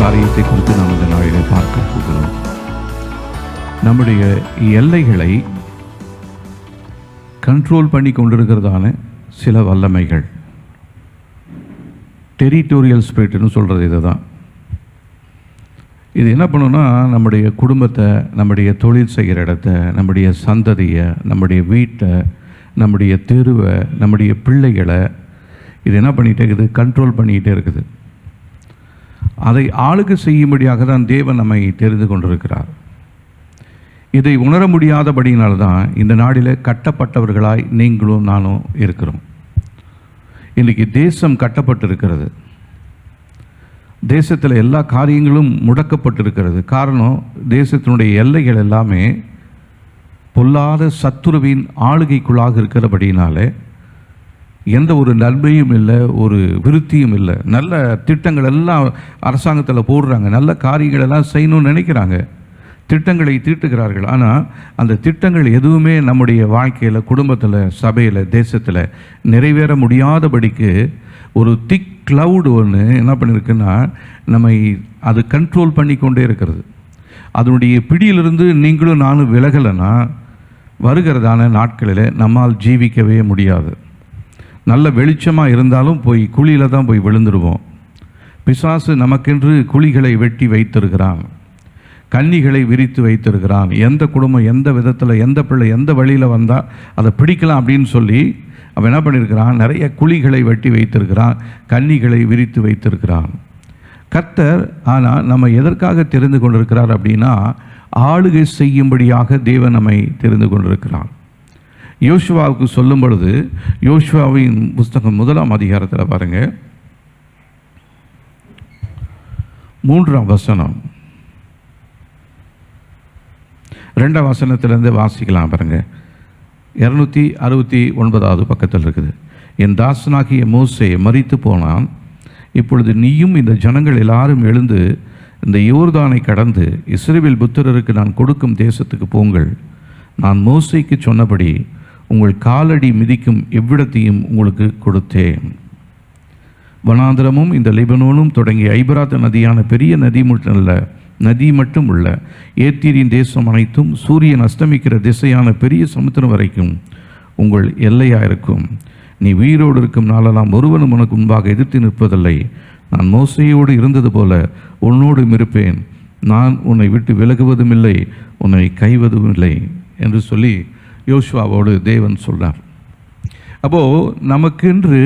காரியத்தை குறித்து நாம் இந்த நாளிலே பார்க்க போகிறோம். நம்முடைய எல்லைகளை கண்ட்ரோல் பண்ணி கொண்டிருக்கிறதான சில வல்லமைகள், டெரிட்டோரியல் ஸ்பிரிட்னு சொல்கிறது இதுதான். இது என்ன பண்ணுன்னா, நம்முடைய குடும்பத்தை, நம்முடைய தொழில் செய்கிற இடத்த, நம்முடைய சந்ததியை, நம்முடைய வீட்டை, நம்முடைய தெருவை, நம்முடைய பிள்ளைகளை இது என்ன பண்ணிகிட்டே இருக்குது? கண்ட்ரோல் பண்ணிக்கிட்டே இருக்குது. அதை ஆளுகை செய்யும்படியாக தான் தேவன் நம்மை தெரிந்து கொண்டிருக்கிறார். இதை உணர முடியாதபடியினால்தான் இந்த நாடில் கட்டப்பட்டவர்களாய் நீங்களும் நானும் இருக்கிறோம். இன்றைக்கி தேசம் கட்டப்பட்டிருக்கிறது. தேசத்தில் எல்லா காரியங்களும் முடக்கப்பட்டிருக்கிறது. காரணம், தேசத்தினுடைய எல்லைகள் எல்லாமே பொல்லாத சத்துருவின் ஆளுகைக்குள்ளாக இருக்கிறபடினாலே எந்த ஒரு நன்மையும் இல்லை, ஒரு விருத்தியும் இல்லை. நல்ல திட்டங்கள் எல்லாம் அரசாங்கத்தில் போடுறாங்க, நல்ல காரியங்கள் எல்லாம் செய்யணும்னு நினைக்கிறாங்க, திட்டங்களை தீட்டுகிறார்கள். ஆனால் அந்த திட்டங்கள் எதுவுமே நம்முடைய வாழ்க்கையில், குடும்பத்தில், சபையில், தேசத்தில் நிறைவேற முடியாதபடிக்கு ஒரு திக் கிளவுடு ஒன்று என்ன பண்ணியிருக்குன்னா, நம்மை அது கண்ட்ரோல் பண்ணி கொண்டே இருக்கிறது. அதனுடைய பிடியிலிருந்து நீங்களும் நானும் விலகலைன்னா வருகிறதான நாட்களில் நம்மால் ஜீவிக்கவே முடியாது. நல்ல வெளிச்சமாக இருந்தாலும் போய் குழியில் தான் போய் விழுந்துடுவோம். பிசாசு நமக்கென்று குழிகளை வெட்டி வைத்திருக்கிறான், கன்னிகளை விரித்து வைத்திருக்கிறான். எந்த குடும்பம் எந்த விதத்தில், எந்த பிள்ளை எந்த வழியில் வந்தால் அதை பிடிக்கலாம் அப்படின்னு சொல்லி அவன் என்ன பண்ணியிருக்கிறான்? நிறைய குழிகளை வெட்டி வைத்திருக்கிறான், கன்னிகளை விரித்து வைத்திருக்கிறான். கர்த்தர் ஆனால் நம்ம எதற்காக தெரிந்து கொண்டிருக்கிறார் அப்படின்னா, ஆளுகை செய்யும்படியாக தேவன் நம்மை தெரிந்து கொண்டிருக்கிறான். யோசுவாவுக்கு சொல்லும் பொழுது, யோசுவாவின் புஸ்தகம் 1ஆம் அதிகாரத்தில் பாருங்கள், 3ஆம் வசனம், 2ஆம் வசனத்திலேருந்து வாசிக்கலாம் பாருங்கள். 269வது பக்கத்தில் இருக்குது. என் தாசனாகிய மோசே மரித்து போனான். இப்பொழுது நீயும் இந்த ஜனங்கள் எல்லாரும் எழுந்து இந்த யோர்தானை கடந்து இஸ்ரவேல் புத்திரருக்கு நான் கொடுக்கும் தேசத்துக்கு போங்கள். நான் மோசேக்கு சொன்னபடி உங்கள் காலடி மிதிக்கும் எவ்விடத்தையும் உங்களுக்கு கொடுத்தேன். வனாந்திரமும் இந்த லெபனோனும் தொடங்கி ஐபராத் நதியான பெரிய நதி மட்டும் உள்ள ஏத்தீரின் தேசம் அனைத்தும் சூரியன் அஸ்தமிக்கிற திசையான பெரிய சமுத்திரம் வரைக்கும் உங்கள் எல்லையாக இருக்கும். நீ உயிரோடு இருக்கும் நாளெல்லாம் ஒருவனும் உனக்கு முன்பாக எதிர்த்து நிற்பதில்லை. நான் மோசேயோடு இருந்தது போல உன்னோடும் இருப்பேன். நான் உன்னை விட்டு விலகுவதும் இல்லை, உன்னை கைவதும் இல்லை என்று சொல்லி யோசுவாவோடு தேவன் சொன்னார். அப்போது நமக்கென்று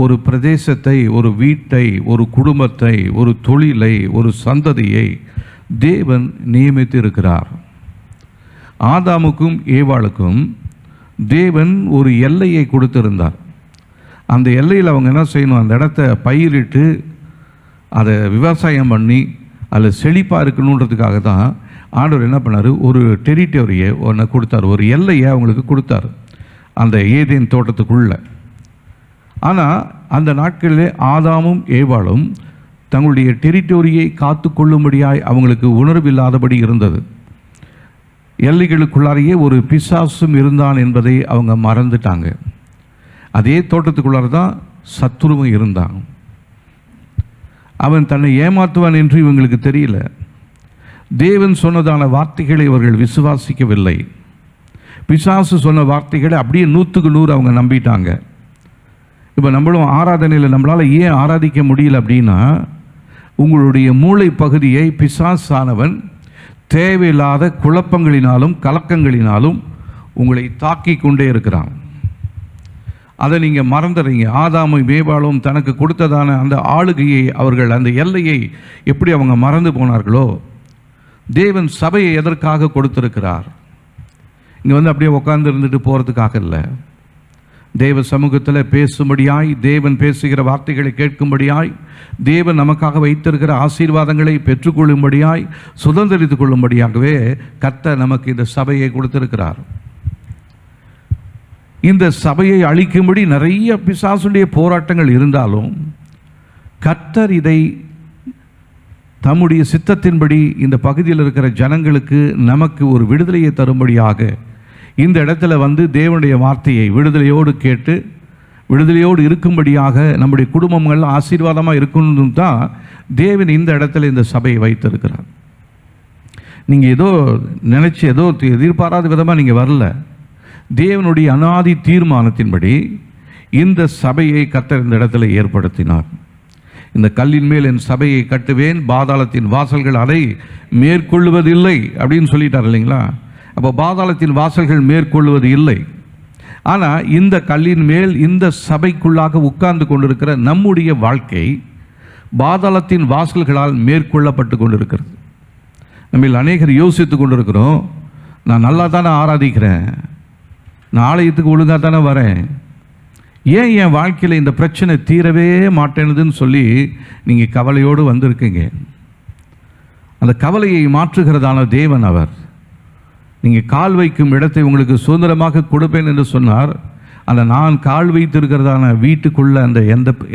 ஒரு பிரதேசத்தை, ஒரு வீட்டை, ஒரு குடும்பத்தை, ஒரு தொழிலை, ஒரு சந்ததியை தேவன் நியமித்து இருக்கிறார். ஆதாமுக்கும் ஏவாளுக்கும் தேவன் ஒரு எல்லையை கொடுத்திருந்தார். அந்த எல்லையில் அவங்க என்ன செய்யணும்? அந்த இடத்த பயிரிட்டு அதை விவசாயம் பண்ணி அதில் செழிப்பாக இருக்கணுன்றதுக்காக தான் ஆண்டவர் என்ன பண்ணார்? ஒரு டெரிட்டோரியை ஒன்று கொடுத்தார், ஒரு எல்லையை அவங்களுக்கு கொடுத்தார் அந்த ஏதேன் தோட்டத்துக்குள்ளே. ஆனால் அந்த நாட்களிலே ஆதாமும் ஏவாளும் தங்களுடைய டெரிட்டோரியை காத்து கொள்ளும்படியாய் அவங்களுக்கு உணர்வில்லாதபடி இருந்தது. எல்லைகளுக்குள்ளாரையே ஒரு பிசாசும் இருந்தான் என்பதை அவங்க மறந்துட்டாங்க. அதே தோட்டத்துக்குள்ளார தான் சத்துருவும் இருந்தான். அவன் தன்னை ஏமாற்றுவான் என்று இவங்களுக்கு தெரியல. தேவன் சொன்னதான வார்த்தைகளை இவர்கள் விசுவாசிக்கவில்லை. பிசாசு சொன்ன வார்த்தைகளை அப்படியே 100க்கு 100 அவங்க நம்பிட்டாங்க. இப்போ நம்மளும் ஆராதனையில் நம்மளால் ஏன் ஆராதிக்க முடியல அப்படின்னா, உங்களுடைய மூளை பகுதியை பிசாசானவன் தேவையில்லாத குழப்பங்களினாலும் கலக்கங்களினாலும் உங்களை தாக்கி கொண்டே இருக்கிறான். அதை நீங்கள் மறந்துடுறீங்க. ஆதாமும் ஏவாளும் தனக்கு கொடுத்ததான அந்த ஆளுகையை, அவர்கள் அந்த எல்லையை எப்படி அவங்க மறந்து போனார்களோ, தேவன் சபையை எதற்காக கொடுத்திருக்கிறார்? இங்கே வந்து அப்படியே உட்கார்ந்து இருந்துட்டு போகிறதுக்காக இல்லை. தேவ சமூகத்தில் பேசும்படியாய், தேவன் பேசுகிற வார்த்தைகளை கேட்கும்படியாய், தேவன் நமக்காக வைத்திருக்கிற ஆசீர்வாதங்களை பெற்றுக்கொள்ளும்படியாய், சுதந்திரித்து கொள்ளும்படியாகவே கர்த்தர் நமக்கு இந்த சபையை கொடுத்திருக்கிறார். இந்த சபையை அழிக்கும்படி நிறைய பிசாசுடைய போராட்டங்கள் இருந்தாலும் கர்த்தர் இதை தம்முடைய சித்தத்தின்படி இந்த பகுதியில் இருக்கிற ஜனங்களுக்கு நமக்கு ஒரு விடுதலையை தரும்படியாக இந்த இடத்துல வந்து தேவனுடைய வார்த்தையை விடுதலையோடு கேட்டு விடுதலையோடு இருக்கும்படியாக நம்முடைய குடும்பங்கள் ஆசீர்வாதமாக இருக்கணும் தான் தேவன் இந்த இடத்துல இந்த சபையை வைத்திருக்கிறார். நீங்கள் ஏதோ நினச்சி ஏதோ எதிர்பாராத விதமாக நீங்கள் வரல. தேவனுடைய அனாதி தீர்மானத்தின்படி இந்த சபையை கர்த்தர் இந்த இடத்துல ஏற்படுத்தினார். இந்த கல்லின் மேல் என் சபையை கட்டுவேன், பாதாளத்தின் வாசல்கள் அதை மேற்கொள்வதில்லை அப்படின்னு சொல்லிட்டார் இல்லைங்களா? அப்போ பாதாளத்தின் வாசல்கள் மேற்கொள்வது இல்லை. ஆனால் இந்த கல்லின் மேல் இந்த சபைக்குள்ளாக உட்கார்ந்து கொண்டிருக்கிற நம்முடைய வாழ்க்கை பாதாளத்தின் வாசல்களால் மேற்கொள்ளப்பட்டு கொண்டிருக்கிறது. நம்ம அநேகர் யோசித்து கொண்டிருக்கிறோம், நான் நல்லா தானே ஆராதிக்கிறேன், நான் ஆலயத்துக்கு ஒழுங்காக தானே வரேன், ஏன் என் வாழ்க்கையில் இந்த பிரச்சனை தீரவே மாட்டேனுதுன்னு சொல்லி நீங்கள் கவலையோடு வந்திருக்கீங்க. அந்த கவலையை மாற்றுகிறதான தேவன் அவர். நீங்கள் கால் வைக்கும் இடத்தை உங்களுக்கு சுதந்திரமாக கொடுப்பேன் என்று சொன்னார். அந்த நான் கால் வைத்திருக்கிறதான வீட்டுக்குள்ள அந்த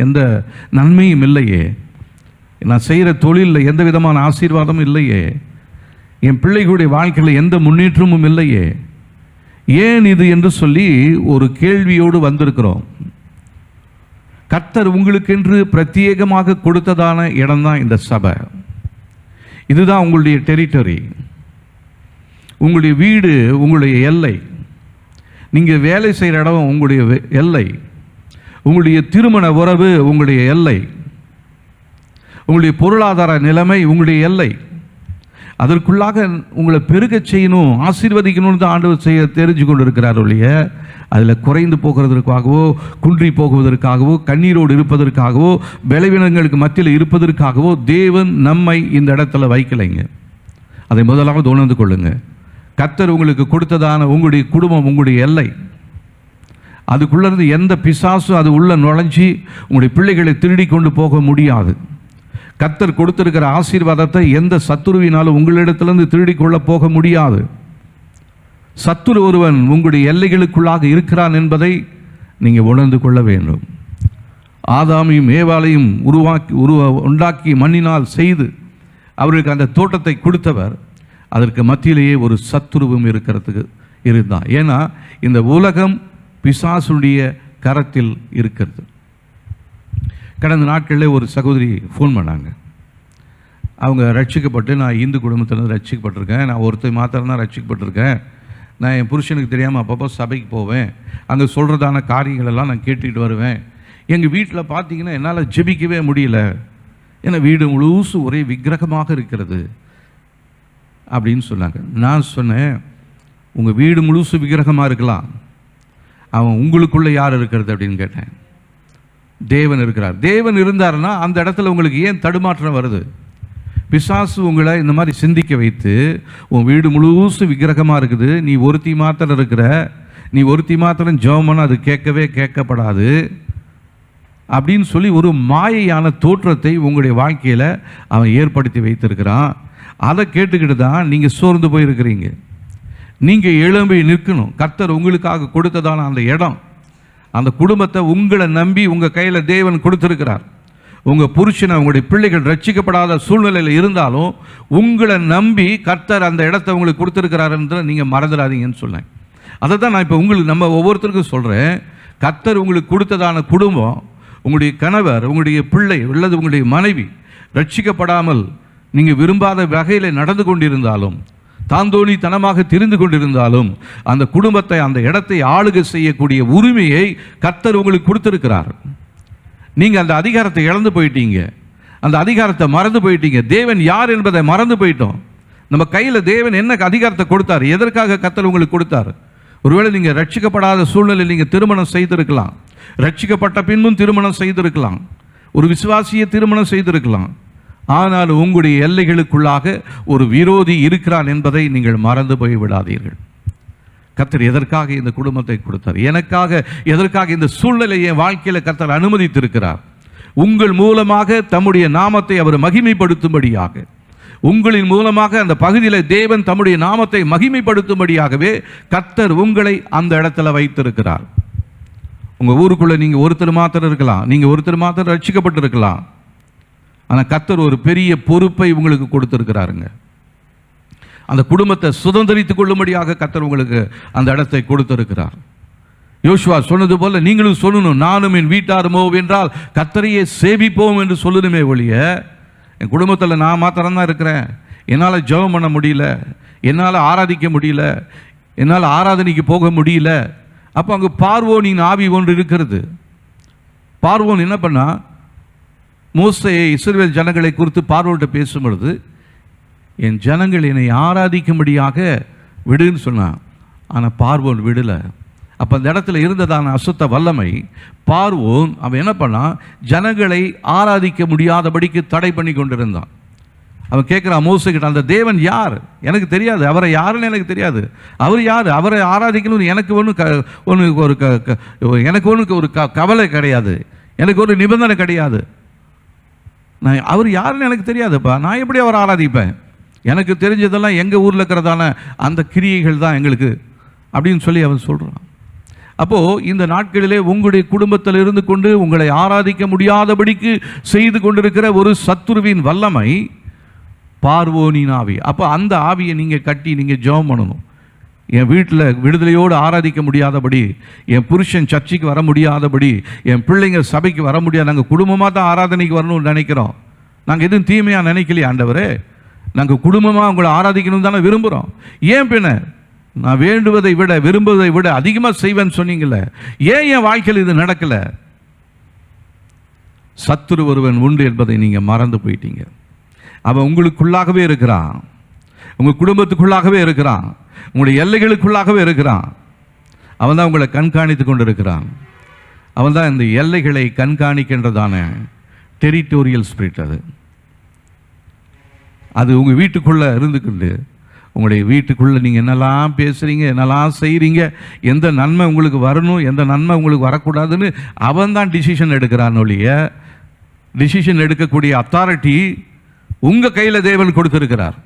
எந்த நன்மையும் இல்லையே, நான் செய்கிற தொழிலில் எந்த விதமான ஆசீர்வாதமும் இல்லையே, என் பிள்ளைகளுடைய வாழ்க்கையில் எந்த முன்னேற்றமும் இல்லையே, ஏன் இது என்று சொல்லி ஒரு கேள்வியோடு வந்திருக்கிறோம். கர்த்தர் உங்களுக்கென்று பிரத்யேகமாக கொடுத்ததான இடம்தான் இந்த சபை. இதுதான் உங்களுடைய டெரிட்டரி, உங்களுடைய வீடு, உங்களுடைய எல்லை. நீங்கள் வேலை செய்கிற இடம் உங்களுடைய எல்லை, உங்களுடைய திருமண உறவு உங்களுடைய எல்லை, உங்களுடைய பொருளாதார நிலைமை உங்களுடைய எல்லை. அதற்குள்ளாக உங்களை பெருகச் செய்யணும், ஆசீர்வதிக்கணும்னு தான் ஆண்டவர் செய்ய தெரிஞ்சு கொண்டு இருக்கிறார் ஒழிய அதில் குறைந்து போகிறதற்காகவோ, குன்றி போகுவதற்காகவோ, கண்ணீரோடு இருப்பதற்காகவோ, பலவீனங்களுக்கு மத்தியில் இருப்பதற்காகவோ தேவன் நம்மை இந்த இடத்துல வைக்கலைங்க. அதை முதலாவது உணர்ந்து கொள்ளுங்க. கர்த்தர் உங்களுக்கு கொடுத்ததான உங்களுடைய குடும்பம் உங்களுடைய எல்லை. அதுக்குள்ளேருந்து எந்த பிசாசும் அது உள்ள நுழைஞ்சி உங்களுடைய பிள்ளைகளை திருடி கொண்டு போக முடியாது. கர்த்தர் கொடுத்திருக்கிற ஆசீர்வாதத்தை எந்த சத்துருவினாலும் உங்களிடத்திலிருந்து திருடி கொள்ள போக முடியாது. சத்துரு ஒருவன் உங்களுடைய எல்லைகளுக்குள்ளாக இருக்கிறான் என்பதை நீங்கள் உணர்ந்து கொள்ள வேண்டும். ஆதாமையும் ஏவாளையும் உண்டாக்கி மண்ணினால் செய்து அவர்களுக்கு அந்த தோட்டத்தை கொடுத்தவர், அதற்கு மத்தியிலேயே ஒரு சத்துருவும் இருக்கிறதுக்கு இருந்தான். ஏன்னா இந்த உலகம் பிசாசுடைய கரத்தில் இருக்கிறது. கடந்த நாட்களில் ஒரு சகோதரி ஃபோன் பண்ணாங்க. அவங்க ரட்சிக்கப்பட்டு, நான் இந்து குடும்பத்திலேருந்து ரட்சிக்கப்பட்டிருக்கேன், நான் ஒருத்தர் மாத்திரம் தான் ரட்சிக்கப்பட்டிருக்கேன், நான் என் புருஷனுக்கு தெரியாமல் அப்பப்போ சபைக்கு போவேன், அங்கே சொல்கிறதான காரியங்களெல்லாம் நான் கேட்டுக்கிட்டு வருவேன், எங்கள் வீட்டில் பார்த்தீங்கன்னா என்னால் ஜெபிக்கவே முடியல, ஏன்னா வீடு முழுசு ஒரே விக்கிரகமாக இருக்கிறது அப்படின்னு சொன்னாங்க. நான் சொன்னேன், உங்கள் வீடு முழுசு விக்கிரகமாக இருக்கலாம், அவன் உங்களுக்குள்ளே யார் இருக்கிறது அப்படின்னு கேட்டேன். தேவன் இருக்கிறார். தேவன் இருந்தார்னா அந்த இடத்துல உங்களுக்கு ஏன் தடுமாற்றம் வருது? பிசாசு உங்களை இந்த மாதிரி சிந்திக்க வைத்து, உன் வீடு முழுசு விக்கிரகமாக இருக்குது, நீ ஒருத்தி மாத்திரம் இருக்கிற, நீ ஒருத்தி மாத்திரம் ஜெபம் பண்ண அது கேட்கவே கேட்கப்படாது அப்படின்னு சொல்லி ஒரு மாயையான தோற்றத்தை உங்களுடைய வாழ்க்கையில் அவன் ஏற்படுத்தி வைத்திருக்கிறான். அதை கேட்டுக்கிட்டு தான் நீங்கள் சோர்ந்து போயிருக்கிறீங்க. நீங்கள் எழும்பி நிற்கணும். கர்த்தர் உங்களுக்காக கொடுத்ததான அந்த இடம், அந்த குடும்பத்தை உங்களை நம்பி உங்கள் கையில் தேவன் கொடுத்துருக்கிறார். உங்கள் புருஷனை, உங்களுடைய பிள்ளைகள் ரட்சிக்கப்படாத சூழ்நிலையில் இருந்தாலும் உங்களை நம்பி கர்த்தர் அந்த இடத்த உங்களுக்கு கொடுத்துருக்கிறாருன்ற நீங்கள் மறந்துடாதீங்கன்னு சொன்னேன். அதை தான் நான் இப்போ உங்களுக்கு நம்ம ஒவ்வொருத்தருக்கும் சொல்கிறேன். கர்த்தர் உங்களுக்கு கொடுத்ததான குடும்பம், உங்களுடைய கணவர், உங்களுடைய பிள்ளை அல்லது உங்களுடைய மனைவி ரட்சிக்கப்படாமல் நீங்கள் விரும்பாத வகையில் நடந்து கொண்டிருந்தாலும், தாந்தோணித்தனமாக திரிந்து கொண்டிருந்தாலும், அந்த குடும்பத்தை, அந்த இடத்தை ஆளுகை செய்யக்கூடிய உரிமையை கர்த்தர் உங்களுக்கு கொடுத்திருக்கிறார். நீங்கள் அந்த அதிகாரத்தை இழந்து போயிட்டீங்க, அந்த அதிகாரத்தை மறந்து போயிட்டீங்க. தேவன் யார் என்பதை மறந்து போயிட்டோம். நம்ம கையில் தேவன் என்ன அதிகாரத்தை கொடுத்தார், எதற்காக கர்த்தர் உங்களுக்கு கொடுத்தார்? ஒருவேளை நீங்கள் ரட்சிக்கப்படாத சூழ்நிலையில் நீங்கள் திருமணம் செய்திருக்கலாம், ரட்சிக்கப்பட்ட பின்பும் திருமணம் செய்திருக்கலாம், ஒரு விசுவாசியை திருமணம் செய்திருக்கலாம். ஆனால் உங்களுடைய எல்லைகளுக்குள்ளாக ஒரு விரோதி இருக்கிறான் என்பதை நீங்கள் மறந்து போய் விடாதீர்கள். கர்த்தர் எதற்காக இந்த குடும்பத்தை கொடுத்தார்? எனக்காக, எதற்காக இந்த சூழ்நிலையை வாழ்க்கையில் கர்த்தர் அனுமதித்திருக்கிறார்? உங்கள் மூலமாக தம்முடைய நாமத்தை அவர் மகிமைப்படுத்தும்படியாக, உங்களின் மூலமாக அந்த பகுதியில் தேவன் தம்முடைய நாமத்தை மகிமைப்படுத்தும்படியாகவே கர்த்தர் உங்களை அந்த இடத்துல வைத்திருக்கிறார். உங்கள் ஊருக்குள்ளே நீங்கள் ஒருத்தர் மாத்திரம் இருக்கலாம், நீங்கள் ஒருத்தர் மாத்திரம் ரட்சிக்கப்பட்டிருக்கலாம். ஆனால் கர்த்தர் ஒரு பெரிய பொறுப்பை உங்களுக்கு கொடுத்துருக்கிறாருங்க. அந்த குடும்பத்தை சுதந்திரித்துக் கொள்ளும்படியாக கர்த்தர் உங்களுக்கு அந்த இடத்தை கொடுத்திருக்கிறார். யோசுவா சொன்னது போல நீங்களும் சொல்லணும், நானும் என் வீட்டாருமோ என்றால் கர்த்தரையே சேவிப்போம் என்று சொல்லணுமே ஒழிய, என் குடும்பத்தில் நான் மாத்திரம்தான் இருக்கிறேன், என்னால் ஜெபம் பண்ண முடியல, என்னால் ஆராதிக்க முடியல, என்னால் ஆராதனைக்கு போக முடியல. அப்போ அங்கே பார்வோனின் ஆவி ஒன்று இருக்கிறது. பார்வோன் என்ன பண்ணா, மோசே இஸ்ரவேல் ஜனங்களை குறித்து பார்வோன்கிட்ட பேசும் பொழுது, என் ஜனங்கள் என்னை ஆராதிக்கும்படியாக விடுன்னு சொன்னான். ஆனால் பார்வோன் விடலை. அப்போ அந்த இடத்துல இருந்ததான அசுத்த வல்லமை பார்வோன் அவன் என்ன பண்ணான், ஜனங்களை ஆராதிக்க முடியாதபடிக்கு தடை பண்ணி கொண்டிருந்தான். அவன் கேட்குறான் மோசேக்கிட்ட, அந்த தேவன் யார்? எனக்கு தெரியாது, அவரை யாருன்னு எனக்கு தெரியாது. அவர் யார்? அவரை ஆராதிக்கணும்னு எனக்கு ஒன்று ஒரு கவலை கிடையாது, எனக்கு ஒரு நிபந்தனை கிடையாது. நான் அவர் யாருன்னு எனக்கு தெரியாதுப்பா, நான் எப்படி அவரை ஆராதிப்பேன்? எனக்கு தெரிஞ்சதெல்லாம் எங்கள் ஊரில் இருக்கிறதான அந்த கிரியைகள் தான் எங்களுக்கு அப்படின்னு சொல்லி அவன் சொல்கிறான். அப்போது இந்த நாட்களிலே உங்களுடைய குடும்பத்தில் இருந்து கொண்டு உங்களை ஆராதிக்க முடியாதபடிக்கு செய்து கொண்டிருக்கிற ஒரு சத்துருவின் வல்லமை பார்வோனின் ஆவி. அப்போ அந்த ஆவியை நீங்கள் கட்டி நீங்கள் ஜெபம் பண்ணணும். என் வீட்டில் விடுதலையோடு ஆராதிக்க முடியாதபடி, என் புருஷன் சர்ச்சைக்கு வர முடியாதபடி, என் பிள்ளைங்க சபைக்கு வர முடியாது, நாங்கள் குடும்பமாக தான் ஆராதனைக்கு வரணும்னு நினைக்கிறோம். நாங்கள் எதுவும் தீமையாக நினைக்கலையே ஆண்டவரே, நாங்கள் குடும்பமாக உங்களை ஆராதிக்கணும் தானே விரும்புகிறோம். ஏன் பின்ன நான் வேண்டுவதை விட விரும்புவதை விட அதிகமாக செய்வேன்னு சொன்னீங்கல்ல, ஏன் என் வாழ்க்கையில் இது நடக்கலை? சத்துரு ஒருவன் உண்டு என்பதை நீங்கள் மறந்து போயிட்டீங்க. அவன் உங்களுக்குள்ளாகவே இருக்கிறான், உங்கள் குடும்பத்துக்குள்ளாகவே இருக்கிறான், உங்களுடைய எல்லைகளுக்குள்ளாகவே இருக்கிறான். அவன் தான் உங்களை கண்காணித்து கொண்டு இருக்கிறான். அவன் தான் இந்த எல்லைகளை கண்காணிக்கின்றதான டெரிட்டோரியல் ஸ்பிரிட். அது உங்கள் வீட்டுக்குள்ளே இருந்துக்கிண்டு உங்களுடைய வீட்டுக்குள்ளே நீங்கள் என்னெல்லாம் பேசுகிறீங்க, என்னெல்லாம் செய்கிறீங்க, எந்த நன்மை உங்களுக்கு வரணும், எந்த நன்மை உங்களுக்கு வரக்கூடாதுன்னு அவன் தான் டிசிஷன் எடுக்கிறான் ஒழிய, டிசிஷன் எடுக்கக்கூடிய அத்தாரிட்டி உங்கள் கையில் தேவன் கொடுத்திருக்கிறார்.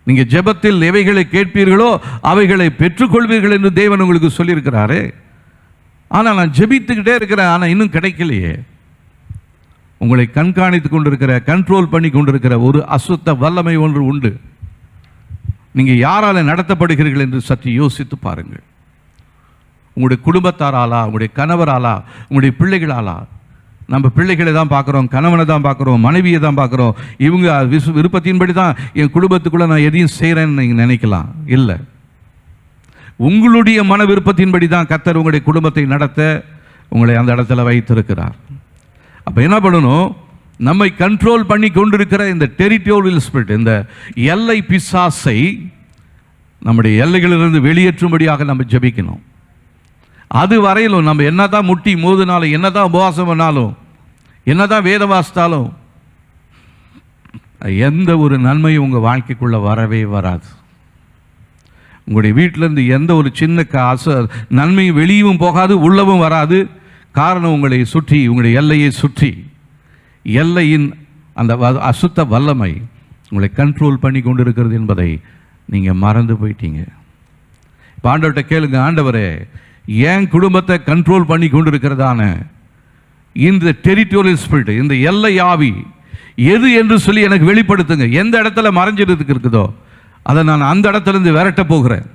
நீங்கள் ஜெபத்தில் எவைகளை கேட்பீர்களோ அவைகளை பெற்றுக்கொள்வீர்கள் என்று தேவன் உங்களுக்கு சொல்லியிருக்கிறாரு. ஆனால் நான் ஜெபித்துக்கிட்டே இருக்கிறேன், ஆனால் இன்னும் கிடைக்கலையே. உங்களை கண்காணித்து கொண்டிருக்கிற, கண்ட்ரோல் பண்ணி கொண்டிருக்கிற ஒரு அசுத்த வல்லமை ஒன்று உண்டு. நீங்கள் யாரால நடத்தப்படுகிறீர்கள் என்று சற்று யோசித்து பாருங்கள். உங்களுடைய குடும்பத்தாராலா, உங்களுடைய கணவராலா, உங்களுடைய பிள்ளைகளாலா? நம்ம பிள்ளைகளை தான் பார்க்குறோம், கணவனை தான் பார்க்குறோம், மனைவியை தான் பார்க்குறோம். இவங்க விருப்பத்தின்படி தான் என் குடும்பத்துக்குள்ளே நான் எதையும் செய்கிறேன்னு நீங்கள் நினைக்கலாம். இல்லை, உங்களுடைய மன விருப்பத்தின்படி தான் கர்த்தர் உங்களுடைய குடும்பத்தை நடத்த உங்களை அந்த இடத்துல வைத்திருக்கிறார். அப்போ என்ன பண்ணணும், நம்மை கண்ட்ரோல் பண்ணி கொண்டிருக்கிற இந்த டெரிட்டோரியல் ஸ்பிரிட், இந்த எல்லை பிசாசை நம்முடைய எல்லைகளிலிருந்து வெளியேற்றும்படியாக நம்ம ஜெபிக்கணும். அது வரையிலும் நம்ம என்னதான் முட்டி மோதினாலும், என்னதான் உபவாசம் பண்ணாலும், என்னதான் வேத வாசித்தாலும் எந்த ஒரு நன்மையும் உங்கள் வாழ்க்கைக்குள்ளே வரவே வராது. உங்களுடைய வீட்டிலேருந்து எந்த ஒரு சின்ன நன்மையும் வெளியும் போகாது, உள்ளவும் வராது. காரணம், உங்களை சுற்றி, உங்களுடைய எல்லையை சுற்றி எல்லையின் அந்த அசுத்த வல்லமை உங்களை கண்ட்ரோல் பண்ணி கொண்டு இருக்கிறது என்பதை நீங்கள் மறந்து போயிட்டீங்க. இப்போ ஆண்டவர்கிட்ட கேளுங்க, ஆண்டவரே என் குடும்பத்தை கண்ட்ரோல் பண்ணி கொண்டு இருக்கிறதான இந்த டெரிட்டோரியல் ஸ்பிரிட், இந்த எல்லை ஆவி எது என்று சொல்லி எனக்கு வெளிப்படுத்துங்க. எந்த இடத்துல மறைஞ்சிருக்கு இருக்குதோ அதை நான் அந்த இடத்துல இருந்து விரட்ட போகிறேன்.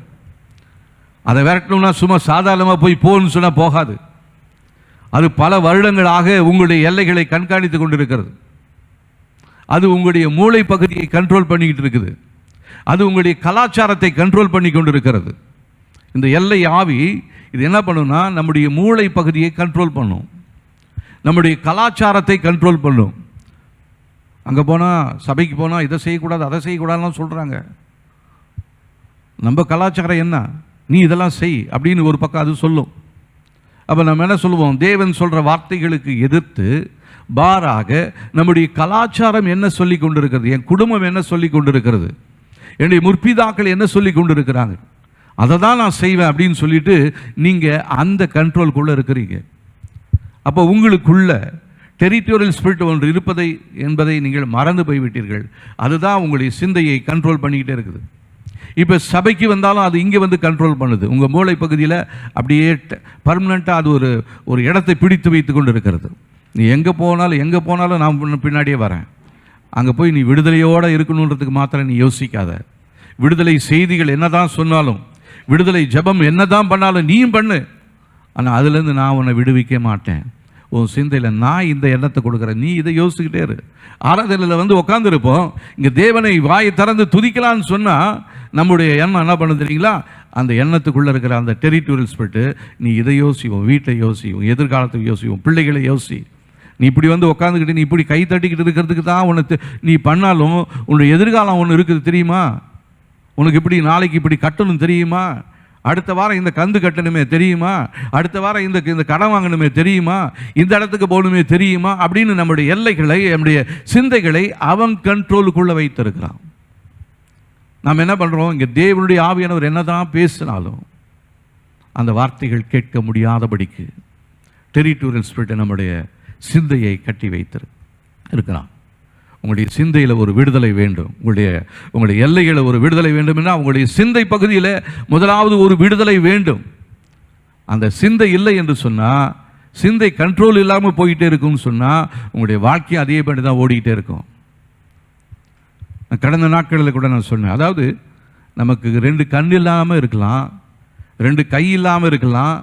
அதை விரட்டணும்னா சும்மா சாதாரணமாக போன்னு சொன்னால் போகாது. அது பல வருடங்களாக உங்களுடைய எல்லைகளை கண்காணித்து கொண்டிருக்கிறது. அது உங்களுடைய மூளை பகுதியை கண்ட்ரோல் பண்ணிக்கிட்டு இருக்குது. அது உங்களுடைய கலாச்சாரத்தை கண்ட்ரோல் பண்ணி கொண்டிருக்கிறது. இந்த எல்லை ஆவி இது என்ன பண்ணுன்னா, நம்முடைய மூளை பகுதியை கண்ட்ரோல் பண்ணும், நம்முடைய கலாச்சாரத்தை கண்ட்ரோல் பண்ணும். அங்கே போனால், சபைக்கு போனால் இதை செய்யக்கூடாது, அதை செய்யக்கூடாதுன்னு சொல்கிறாங்க. நம்ம கலாச்சாரம் என்ன, நீ இதெல்லாம் செய் அப்படின்னு ஒரு பக்கம் அது சொல்லும். அப்போ நம்ம என்ன சொல்லுவோம், தேவன் சொல்கிற வார்த்தைகளுக்கு எதிர்த்து பாராக நம்முடைய கலாச்சாரம் என்ன சொல்லி கொண்டிருக்கிறது, என் குடும்பம் என்ன சொல்லி கொண்டிருக்கிறது, என்னுடைய முற்பிதாக்கள் என்ன சொல்லி கொண்டிருக்கிறாங்க, அதை தான் நான் செய்வேன் அப்படின்னு சொல்லிட்டு நீங்கள் அந்த கண்ட்ரோல்குள்ளே இருக்கிறீங்க. அப்போ உங்களுக்குள்ள டெரிட்டோரியல் ஸ்பிரிட் ஒன்று இருப்பதை என்பதை நீங்கள் மறந்து போய்விட்டீர்கள். அதுதான் உங்களுடைய சிந்தையை கண்ட்ரோல் பண்ணிக்கிட்டே இருக்குது. இப்போ சபைக்கு வந்தாலும் அது இங்கே வந்து கண்ட்ரோல் பண்ணுது. உங்கள் மூளை பகுதியில் அப்படியே பர்மனெண்ட்டாக அது ஒரு இடத்தை பிடித்து வைத்து கொண்டு இருக்கிறது. நீ எங்கே போனாலும் நான் பின்னாடியே வரேன். அங்கே போய் நீ விடுதலையோடு இருக்கணுன்றதுக்கு மாத்திரம் நீ யோசிக்காத. விடுதலை செய்திகள் என்ன தான் சொன்னாலும், விடுதலை ஜெபம் என்ன தான் பண்ணாலும் நீயும் பண்ணு. ஆனால் அதுலேருந்து நான் உன்னை விடுவிக்க மாட்டேன். உன் சிந்தையில் நான் இந்த எண்ணத்தை கொடுக்குறேன், நீ இதை யோசிச்சுக்கிட்டே இரு. ஆராதனையில் வந்து உட்காந்துருப்போம், இங்கே தேவனை வாயை திறந்து துதிக்கலான்னு சொன்னால் நம்முடைய எண்ணம் என்ன பண்ண தெரியுங்களா? அந்த எண்ணத்துக்குள்ளே இருக்கிற அந்த டெரிட்டோரியல் ஸ்பிரிட்டு, நீ இதை யோசிவோம், வீட்டை யோசிவோம், எதிர்காலத்துக்கு யோசிவோம், பிள்ளைகளை யோசி. நீ இப்படி வந்து உட்காந்துக்கிட்டு நீ இப்படி கை தட்டிக்கிட்டு இருக்கிறதுக்கு தான் உனக்கு நீ பண்ணாலும் உன்னுடைய எதிர்காலம் ஒன்று இருக்குது தெரியுமா? உனக்கு இப்படி நாளைக்கு இப்படி கட்டணும் தெரியுமா? அடுத்த வாரம் இந்த கந்து கட்டணுமே தெரியுமா? அடுத்த வாரம் இந்த கடன் வாங்கணுமே தெரியுமா? இந்த இடத்துக்கு போகணுமே தெரியுமா? அப்படின்னு நம்முடைய எல்லைகளை, நம்முடைய சிந்தைகளை அவன் கண்ட்ரோலுக்குள்ளே வைத்திருக்கிறான். நாம் என்ன பண்ணுறோம்? இங்கே தேவனுடைய ஆவியானவர் என்னதான் பேசினாலும் அந்த வார்த்தைகள் கேட்க முடியாதபடிக்கு டெரிட்டோரியல் ஸ்பிரிட்டை நம்முடைய சிந்தையை கட்டி வைத்திருக்கிறான். உங்களுடைய சிந்தையில் ஒரு விடுதலை வேண்டும், உங்களுடைய எல்லையில் ஒரு விடுதலை வேண்டும்னா உங்களுடைய சிந்தை பகுதியில் முதலாவது ஒரு விடுதலை வேண்டும். அந்த சிந்தை இல்லை என்று சொன்னால், சிந்தை கண்ட்ரோல் இல்லாமல் போயிட்டே இருக்கும்னு சொன்னால் உங்களுடைய வாழ்க்கையை அதே பண்ணி தான் ஓடிக்கிட்டே இருக்கும். கடந்த நாட்களில் கூட நான் சொன்னேன், அதாவது நமக்கு 2 கண் இல்லாமல் இருக்கலாம், 2 கை இல்லாமல் இருக்கலாம்,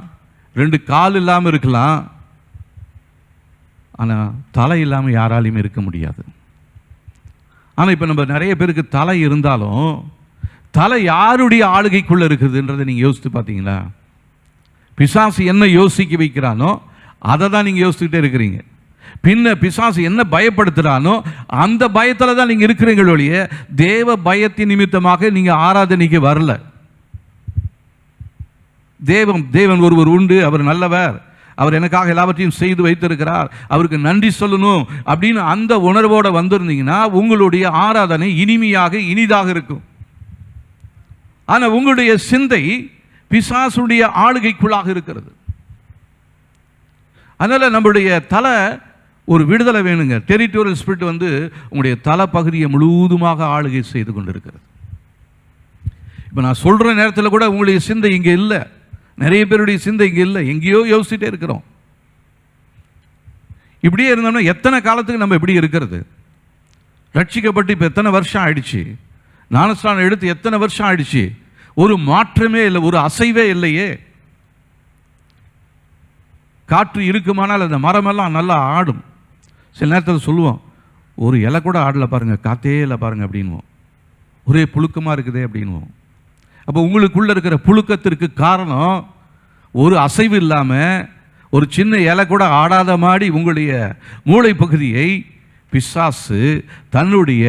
2 கால் இல்லாமல் இருக்கலாம், ஆனால் தலை இல்லாமல் யாராலையும் இருக்க முடியாது. ஆனால் இப்போ நம்ம நிறைய பேருக்கு தலை இருந்தாலும் தலை யாருடைய ஆளுகைக்குள்ளே இருக்குதுன்றதை நீங்கள் யோசித்து பார்த்தீங்களா? பிசாசு என்ன யோசிக்க வைக்கிறானோ அதை தான் நீங்கள் யோசிச்சுக்கிட்டே இருக்கிறீங்க. பின்ன பிசாசு என்ன பயப்படுத்துகிறானோ அந்த பயத்தில் தான் நீங்கள் இருக்கிறீங்களோடைய தேவ பயத்தின் நிமித்தமாக நீங்கள் ஆராதனைக்கு வரல. தேவன் ஒருவர் உண்டு, அவர் நல்லவர், அவர் எனக்காக எல்லாவற்றையும் செய்து வைத்திருக்கிறார், அவருக்கு நன்றி சொல்லணும் அப்படின்னு அந்த உணர்வோடு வந்திருந்தீங்கன்னா உங்களுடைய ஆராதனை இனிமையாக இனிதாக இருக்கும். ஆனால் உங்களுடைய சிந்தை பிசாசுடைய ஆளுகைக்குள்ளாக இருக்கிறது. அதனால் நம்முடைய தலை ஒரு விடுதலை வேணுங்க. டெரிட்டோரியல் ஸ்பிரிட் வந்து உங்களுடைய தலை பகுதியை முழுவதுமாக ஆளுகை செய்து கொண்டிருக்கிறது. இப்போ நான் சொல்கிற நேரத்தில் கூட உங்களுடைய சிந்தை இங்கே இல்லை, நிறைய பேருடைய சிந்தை இங்கே இல்லை, எங்கேயோ யோசிச்சுட்டே இருக்கிறோம். இப்படியே இருந்தோம்னா எத்தனை காலத்துக்கு நம்ம இப்படி இருக்கிறது? ரட்சிக்கப்பட்டு இப்போ எத்தனை வருஷம் ஆயிடுச்சு? ஞானஸ்நானம் எடுத்து எத்தனை வருஷம் ஆயிடுச்சு? ஒரு மாற்றமே இல்லை, ஒரு அசைவே இல்லையே. காற்று இருக்குமானால் அந்த மரமெல்லாம் நல்லா ஆடும். சில நேரத்தில் சொல்லுவோம், ஒரு இலை கூட ஆடலை பாருங்கள், காற்றே இல்லை பாருங்கள் அப்படின்வோம். ஒரே புழுக்கமாக இருக்குதே அப்படின்வோம். அப்போ உங்களுக்குள்ளே இருக்கிற புழுக்கத்திற்கு காரணம் ஒரு அசைவு இல்லாமல், ஒரு சின்ன இலை கூட ஆடாத மாதிரி உங்களுடைய மூளை பகுதியை பிசாசு தன்னுடைய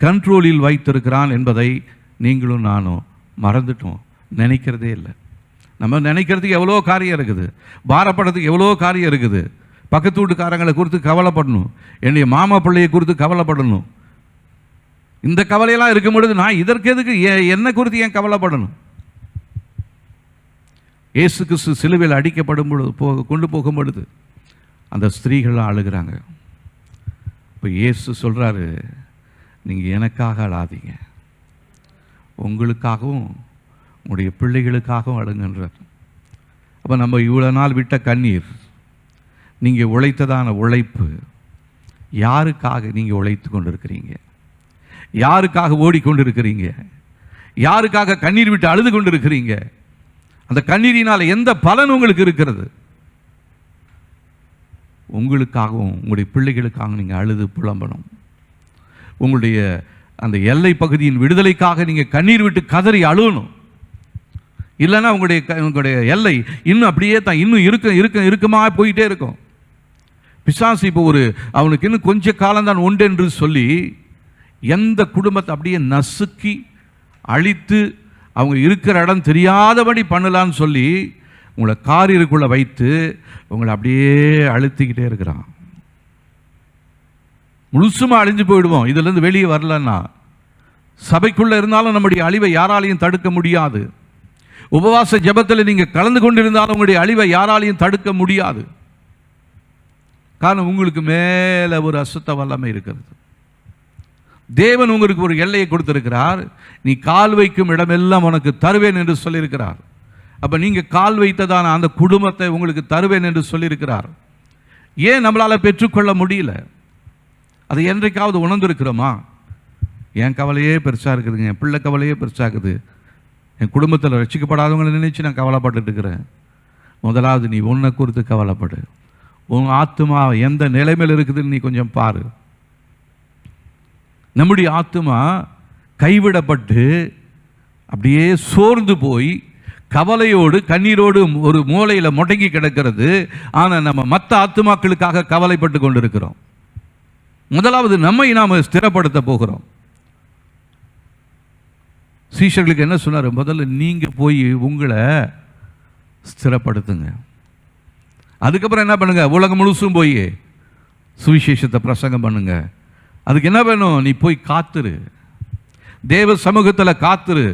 கண்ட்ரோலில் வைத்திருக்கிறான் என்பதை நீங்களும் நானும் மறந்துட்டோம், நினைக்கிறதே இல்லை. நம்ம நினைக்கிறதுக்கு எவ்வளோ காரியம் இருக்குது, பாரப்படுறதுக்கு எவ்வளோ காரியம் இருக்குது. பக்கத்து வீட்டுக்காரங்களை குறித்து கவலைப்படணும், என்னுடைய மாமா பிள்ளையை குறித்து கவலைப்படணும். இந்த கவலையெல்லாம் இருக்கும் பொழுது நான் இதற்கு எதுக்கு என்னை குறித்து ஏன் கவலைப்படணும்? இயேசு கிறிஸ்து சிலுவையில் அடிக்கப்படும் பொழுது கொண்டு போகும் பொழுது அந்த ஸ்திரீகள்லாம் அழுகிறாங்க. இப்போ இயேசு சொல்கிறாரு, நீங்கள் எனக்காக அழாதீங்க, உங்களுக்காகவும் உங்களுடைய பிள்ளைகளுக்காகவும் அழுங்கன்றார். அப்போ நம்ம இவ்வளோ நாள் விட்ட கண்ணீர், நீங்கள் உழைத்ததான உழைப்பு, யாருக்காக நீங்கள் உழைத்து கொண்டிருக்கிறீங்க? யாருக்காக ஓடிக்கொண்டிருக்கிறீங்க? யாருக்காக கண்ணீர் விட்டு அழுது கொண்டிருக்கிறீங்க? அந்த கண்ணீரினால் எந்த பலன் உங்களுக்கு இருக்கிறது? உங்களுக்காகவும் உங்களுடைய பிள்ளைகளுக்காக நீங்கள் அழுது புலம்பணும். உங்களுடைய அந்த எல்லை பகுதியின் விடுதலைக்காக நீங்கள் கண்ணீர் விட்டு கதறி அழுகணும். இல்லைன்னா உங்களுடைய எல்லை இன்னும் அப்படியே தான் இன்னும் இருக்குமா போயிட்டே இருக்கும். பிசாசு இப்போ அவனுக்கு இன்னும் கொஞ்ச காலம்தான் உண்டு என்று சொல்லி எந்த குடும்பத்தை அப்படியே நசுக்கி அழித்து அவங்க இருக்கிற இடம் தெரியாதபடி பண்ணலான்னு சொல்லி உங்களை காரியருக்குள்ளே வைத்து உங்களை அப்படியே அழுத்திக்கிட்டே இருக்கிறான். முழுசுமாக அழிஞ்சு போயிடுவோம் இதிலேருந்து வெளியே வரலன்னா. சபைக்குள்ளே இருந்தாலும் நம்முடைய அழிவை யாராலையும் தடுக்க முடியாது. உபவாச ஜெபத்தில் நீங்கள் கலந்து கொண்டிருந்தாலும் உங்களுடைய அழிவை யாராலையும் தடுக்க முடியாது. காரணம், உங்களுக்கு மேலே ஒரு அசுத்த வல்லமை இருக்கிறது. தேவன் உங்களுக்கு ஒரு எல்லையை கொடுத்திருக்கிறார். நீ கால் வைக்கும் இடமெல்லாம் உனக்கு தருவேன் என்று சொல்லியிருக்கிறார். அப்போ நீங்கள் கால் வைத்ததான அந்த குடும்பத்தை உங்களுக்கு தருவேன் என்று சொல்லியிருக்கிறார். ஏன் நம்மளால் பெற்றுக்கொள்ள முடியல? அதை என்றைக்காவது உணர்ந்திருக்கிறோமா? என் கவலையே பெருசாக இருக்குதுங்க, என் பிள்ளை கவலையே பெருசாக இருக்குது, என் குடும்பத்தில் ரட்சிக்கப்படாதவங்களை நினைச்சு நான் கவலைப்பட்டு இருக்கிறேன், முதலாவது நீ உன்னை குறித்து கவலைப்படு. உன் ஆத்துமா எந்த நிலைமையில் இருக்குதுன்னு நீ கொஞ்சம் பாரு. நம்முடைய ஆத்துமா கைவிடப்பட்டு அப்படியே சோர்ந்து போய் கவலையோடு கண்ணீரோடு ஒரு மூலையில் முடங்கி கிடக்கிறது. ஆனால் நம்ம மற்ற ஆத்துமாக்களுக்காக கவலைப்பட்டு கொண்டிருக்கிறோம். முதலாவது நம்மை நாம் ஸ்திரப்படுத்த போகிறோம். சீஷர்களுக்கு என்ன சொன்னார்? முதல்ல நீங்கள் போய் உங்களை ஸ்திரப்படுத்துங்க. அதுக்கப்புறம் என்ன பண்ணுங்க? உலகம் முழுசும் போய் சுவிசேஷத்தை பிரசங்கம் பண்ணுங்க. அதுக்கு என்ன வேணும்? நீ போய் காத்துரு, தேவ சமூகத்தில் காத்துரு.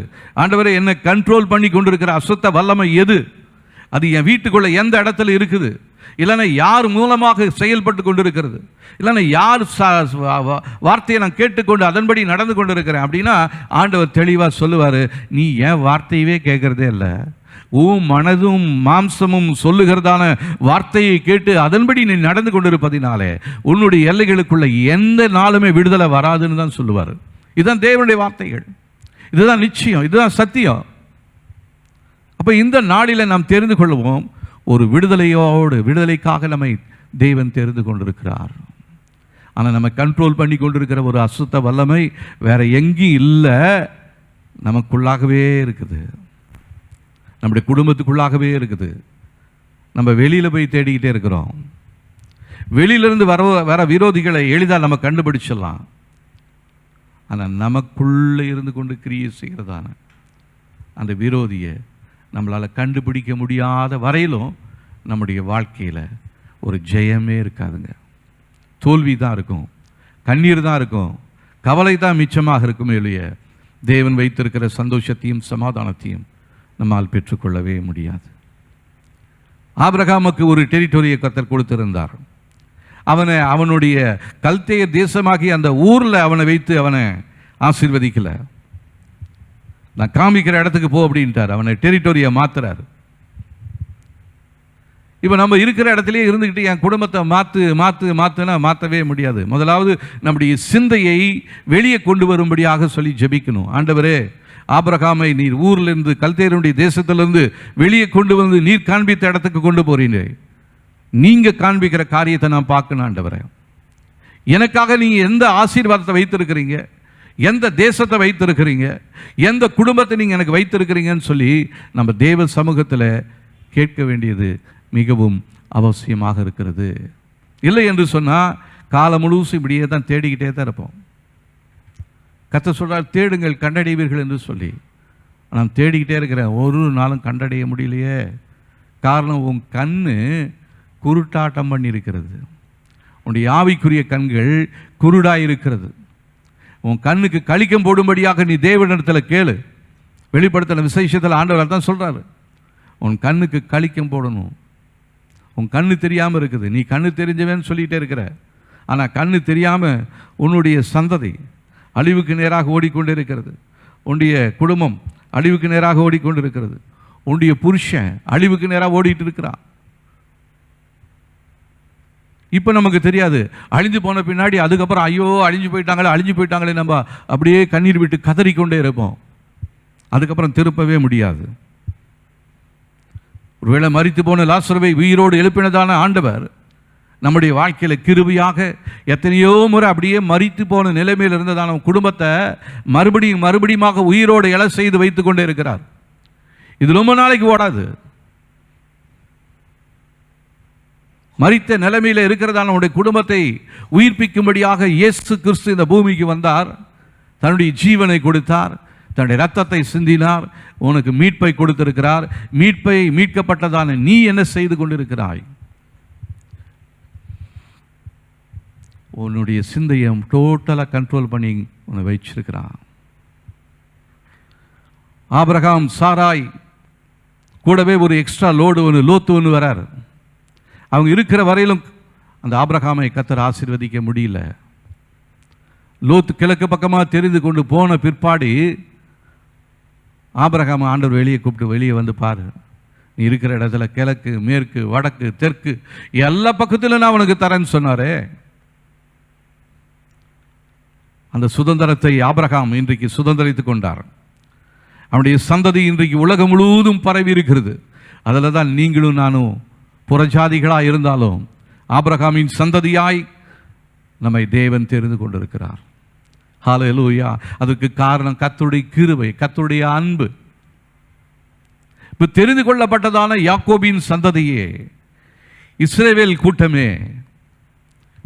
ஆண்டவரே, என்னை கண்ட்ரோல் பண்ணி கொண்டிருக்கிற அசுத்த வல்லமை எது? அது என் வீட்டுக்குள்ள எந்த இடத்துல இருக்குது? இல்லைன்னா யார் மூலமாக செயல்பட்டு கொண்டிருக்கிறது? இல்லைன்னா யார் வார்த்தையை நான் கேட்டுக்கொண்டு அதன்படி நடந்து கொண்டு இருக்கிறேன் அப்படின்னா ஆண்டவர் தெளிவாக சொல்லுவார், நீ ஏன் வார்த்தையவே கேட்கறதே இல்லை, உன் மனதும் மாம்சமும் சொல்லுகிறதான வார்த்தையை கேட்டு அதன்படி நீ நடந்து கொண்டிருப்பதினாலே உன்னுடைய எல்லைகளுக்குள்ள எந்த நாளுமே விடுதலை வராதுன்னு தான் சொல்லுவார். இதுதான் தேவனுடைய வார்த்தைகள், இதுதான் நிச்சயம், இதுதான் சத்தியம். அப்போ இந்த நாளில் நாம் தெரிந்து கொள்வோம், ஒரு விடுதலைக்காக நம்மை தேவன் தெரிந்து கொண்டிருக்கிறார். ஆனால் நம்ம கண்ட்ரோல் பண்ணி கொண்டிருக்கிற ஒரு அசுத்த வல்லமை வேற எங்கேயும் இல்லை, நமக்குள்ளாகவே இருக்குது, நம்முடைய குடும்பத்துக்குள்ளாகவே இருக்குது. நம்ம வெளியில் போய் தேடிக்கிட்டே இருக்கிறோம். வெளியிலிருந்து வர விரோதிகளை எளிதாக நம்ம கண்டுபிடிச்சிடலாம். ஆனால் நமக்குள்ளே இருந்து கொண்டு கிரியை செய்கிறதான அந்த விரோதியை நம்மளால் கண்டுபிடிக்க முடியாத வரையிலும் நம்முடைய வாழ்க்கையில் ஒரு ஜெயமே இருக்காதுங்க. தோல்வி தான் இருக்கும், கண்ணீர் தான் இருக்கும், கவலை தான் மிச்சமாக இருக்குமே இல்லைய தேவன் வைத்திருக்கிற சந்தோஷத்தையும் சமாதானத்தையும் நம்மால் பெற்றுக்கொள்ளவே முடியாது. ஆபிரகாமுக்கு ஒரு டெரிட்டோரியை கர்த்தர் கொடுத்திருந்தார். அவனுடைய கல்தேய தேசமாகி அந்த ஊரில் அவனை வைத்து அவனை ஆசீர்வதிக்கல. நான் காமிக்கிற இடத்துக்கு போ அப்படின்ட்டார். அவனை டெரிட்டோரியை மாத்துறாரு. இப்போ நம்ம இருக்கிற இடத்துலயே இருந்துக்கிட்டு என் குடும்பத்தை மாற்றுனா மாற்றவே முடியாது. முதலாவது நம்முடைய சிந்தையை வெளியே கொண்டு வரும்படியாக சொல்லி ஜெபிக்கணும். ஆண்டவரே, ஆபிரகாமை நீர் ஊரிலிருந்து கல்தேயருடைய தேசத்திலிருந்து வெளியே கொண்டு வந்து நீர் காண்பித்த இடத்துக்கு கொண்டு போறீங்க. நீங்கள் காண்பிக்கிற காரியத்தை நான் பார்க்கணும் ஆண்டவரே. எனக்காக நீங்கள் எந்த ஆசீர்வாதத்தை வைத்திருக்கிறீங்க, எந்த தேசத்தை வைத்திருக்கிறீங்க, எந்த குடும்பத்தை நீங்கள் எனக்கு வைத்திருக்கிறீங்கன்னு சொல்லி நம்ம தேவ சமூகத்தில் கேட்க வேண்டியது மிகவும் அவசியமாக இருக்கிறது. இல்லை என்று சொன்னால் காலம் முழுசும் இப்படியே தான் தேடிக்கிட்டே தான் இருப்போம். கர்த்தர் சொல்றார், தேடுங்கள் கண்டடைவீர்கள் என்று சொல்லி. நான் தேடிக்கிட்டே இருக்கிறேன், ஒரு நாளும் கண்டடைய முடியலையே. காரணம், உன் கண்ணு குருட்டாட்டம் பண்ணி இருக்கிறது. உன்னுடைய ஆவிக்குரிய கண்கள் குருடாய் இருக்கிறது. உன் கண்ணுக்கு கழிக்கம் போடும்படியாக நீ தேவனிடத்தில் கேளு. வெளிப்படுத்தின விசேஷத்தில் ஆண்டவர் தான் சொல்றாரு, உன் கண்ணுக்கு கழிக்கம் போடணும். உன் கண்ணு தெரியாமல் இருக்குது, நீ கண்ணு தெரிஞ்சவன்னு சொல்லிகிட்டே இருக்கிற. ஆனால் கண்ணு தெரியாமல் உன்னுடைய சந்ததி அழிவுக்கு நேராக ஓடிக்கொண்டே இருக்கிறது. உன்னுடைய குடும்பம் அழிவுக்கு நேராக ஓடிக்கொண்டு இருக்கிறது. உன்னுடைய புருஷன் அழிவுக்கு நேராக ஓடிட்டு இருக்கிறான். இப்போ நமக்கு தெரியாது, அழிஞ்சு போன பின்னாடி அதுக்கப்புறம் ஐயோ அழிஞ்சு போயிட்டாங்களே நம்ம அப்படியே கண்ணீர் விட்டு கதறிக்கொண்டே இருப்போம். அதுக்கப்புறம் திருப்பவே முடியாது. ஒருவேளை மரித்து போன லாசருவை உயிரோடு எழுப்பினதான ஆண்டவர் நம்முடைய வாழ்க்கையில் கிருபையாக எத்தனையோ முறை அப்படியே மரித்து போன நிலைமையில் இருந்ததான குடும்பத்தை மறுபடியும் உயிரோடு எழ செய்து வைத்து கொண்டே இருக்கிறார். இது ரொம்ப நாளைக்கு ஓடாது. மரித்த நிலைமையில் இருக்கிறதான உடைய குடும்பத்தை உயிர்ப்பிக்கும்படியாக இயேசு கிறிஸ்து இந்த பூமிக்கு வந்தார். தன்னுடைய ஜீவனை கொடுத்தார், தன்னுடைய ரத்தத்தை சிந்தினார், உனக்கு மீட்பை கொடுத்திருக்கிறார். மீட்கப்பட்டதான நீ என்ன செய்து கொண்டிருக்கிறாய்? உன்னுடைய சிந்தையை டோட்டலாக கண்ட்ரோல் பண்ணி உன்னை வச்சிருக்கிறான். ஆபிரகாம் சாராய் கூடவே ஒரு எக்ஸ்ட்ரா லோத்து ஒன்று வரார். அவங்க இருக்கிற வரையிலும் அந்த ஆபிரகாமை கர்த்தர் ஆசீர்வதிக்க முடியல. லோத்து கிழக்கு பக்கமாக தெரிந்து கொண்டு போன பிற்பாடு ஆபிரகாம் ஆண்டவர் வெளியே கூப்பிட்டு, வெளியே வந்து பாரு, நீ இருக்கிற இடத்துல கிழக்கு மேற்கு வடக்கு தெற்கு எல்லா பக்கத்திலும் நான் உனக்கு தரேன்னு சொன்னாரே. அந்த சுதந்திரத்தை ஆபிரகாம் இன்றைக்கு சுதந்திரித்துக் கொண்டார். அவனுடைய சந்ததி இன்றைக்கு உலகம் முழுவதும் பரவி இருக்கிறது. அதில் தான் நீங்களும் நானும் புறஜாதிகளாக இருந்தாலும் ஆபிரகாமின் சந்ததியாய் நம்மை தேவன் தெரிந்து கொண்டிருக்கிறார். ஹல்லேலூயா. அதுக்கு காரணம் கர்த்தருடைய கிருபை, கர்த்தருடைய அன்பு. இப்போ தெரிந்து கொள்ளப்பட்டதான யாக்கோபின் சந்ததியே, இஸ்ரவேல் கூட்டமே,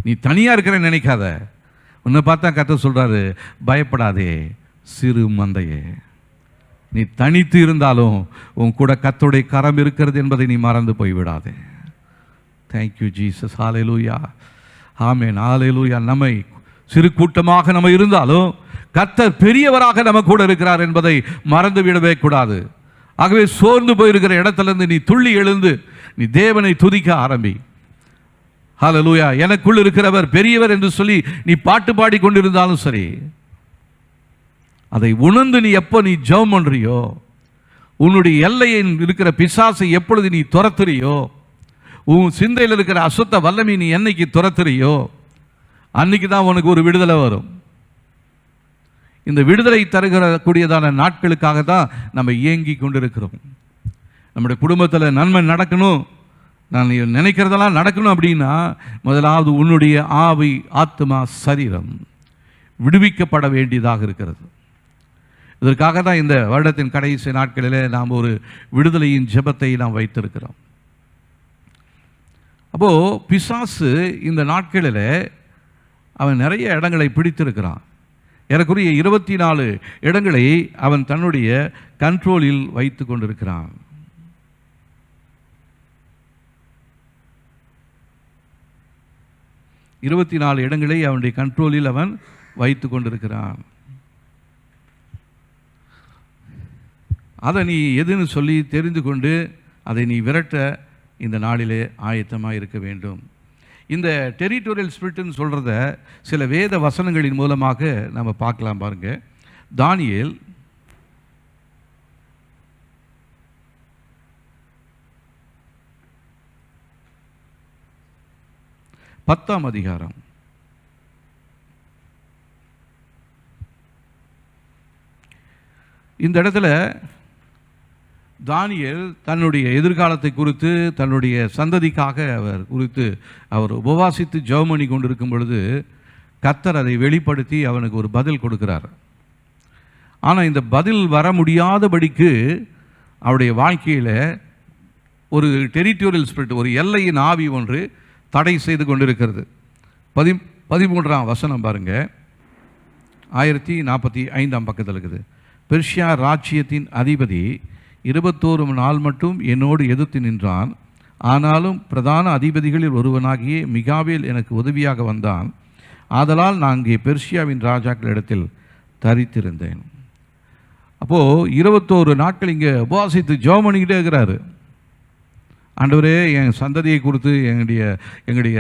நீ தனியாக இருக்கிறன்னு நினைக்காத. உன்னை பார்த்தா கர்த்தர் சொல்கிறாரு, பயப்படாதே சிறு மந்தையே, நீ தனித்து இருந்தாலும் உன் கூட கர்த்தருடைய கரம் இருக்கிறது என்பதை நீ மறந்து போய்விடாதே. Thank you Jesus. ஹல்லேலூயா. ஆமென். ஹல்லேலூயா. நம்மை சிறு கூட்டமாக நம்ம இருந்தாலும் கர்த்தர் பெரியவராக நம்ம கூட இருக்கிறார் என்பதை மறந்து விடவே கூடாது. ஆகவே சோர்ந்து போயிருக்கிற இடத்திலிருந்து நீ துள்ளி எழுந்து நீ தேவனை துதிக்க ஆரம்பி. ஹல்லேலூயா. எனக்குள் இருக்கிறவர் பெரியவர் என்று சொல்லி நீ பாட்டு பாடி கொண்டிருந்தாலும் சரி, அதை உணர்ந்து நீ எப்போ நீ ஜெபம் பண்றியோ, உன்னுடைய எல்லையில் இருக்கிற பிசாசை எப்பொழுது நீ துரத்துறியோ, உன் சிந்தையில் இருக்கிற அசுத்த வல்லமை நீ என்னைக்கு துரத்துறியோ, அன்னைக்கு தான் உனக்கு ஒரு விடுதலை வரும். இந்த விடுதலை தருகிற கூடியதான நாட்களுக்காக தான் நம்ம இயங்கி கொண்டிருக்கிறோம். நம்முடைய குடும்பத்தில் நன்மை நடக்கணும், நான் நினைக்கிறதெல்லாம் நடக்கணும் அப்படின்னா முதலாவது உன்னுடைய ஆவி, ஆத்மா, சரீரம் விடுவிக்கப்பட வேண்டியதாக இருக்கிறது. இதற்காக தான் இந்த வருடத்தின் கடைசி நாட்களில் நாம் ஒரு விடுதலையின் ஜெபத்தை நாம் வைத்திருக்கிறோம். அப்போது பிசாசு இந்த நாட்களில் அவன் நிறைய இடங்களை பிடித்திருக்கிறான். ஏறக்குறைய 24 இடங்களை அவன் தன்னுடைய கண்ட்ரோலில் வைத்து கொண்டிருக்கிறான். இடங்களை அவனுடைய கண்ட்ரோலில் அவன் வைத்து கொண்டிருக்கிறான். அதை நீ எதுன்னு சொல்லி தெரிந்து கொண்டு அதை நீ விரட்ட இந்த நாளிலே ஆயத்தமாக இருக்க வேண்டும். இந்த டெரிட்டோரியல் ஸ்பிரிட்னு சொல்கிறத சில வேத வசனங்களின் மூலமாக நம்ம பார்க்கலாம். பாருங்க, தானியேல் 10ஆம் அதிகாரம். இந்த இடத்துல தானியேல் தன்னுடைய எதிர்காலத்தை குறித்து, தன்னுடைய சந்ததிக்காக அவர் உபவாசித்து ஜெபம் பண்ணி கொண்டிருக்கும் பொழுது கர்த்தர் அதை வெளிப்படுத்தி அவனுக்கு ஒரு பதில் கொடுக்கிறார். ஆனால் இந்த பதில் வர முடியாதபடிக்கு அவருடைய வாழ்க்கையில் ஒரு டெரிட்டோரியல் ஸ்பிரிட், ஒரு எல்லையின் ஆவி ஒன்று தடை செய்து கொண்டிருக்கிறது. 13ஆம் வசனம் பாருங்க, 1045ஆம் பக்கத்தில் இருக்குது. பெர்ஷியா ராஜ்யத்தின் அதிபதி 21 நாள் மட்டும் என்னோடு எதிர்த்து நின்றான். ஆனாலும் பிரதான அதிபதிகளில் ஒருவனாகிய மிகாவேல் எனக்கு உதவியாக வந்தான். ஆதலால் நான் இங்கே பெர்ஷியாவின் ராஜாக்களிடத்தில் தரித்திருந்தேன். அப்போது 21 நாட்கள் இங்கே உபவாசித்து ஜெபம் பண்ணிக்கிட்டே இருக்கிறாரு. ஆண்டவரே, என் சந்ததியை குறித்து, எங்களுடைய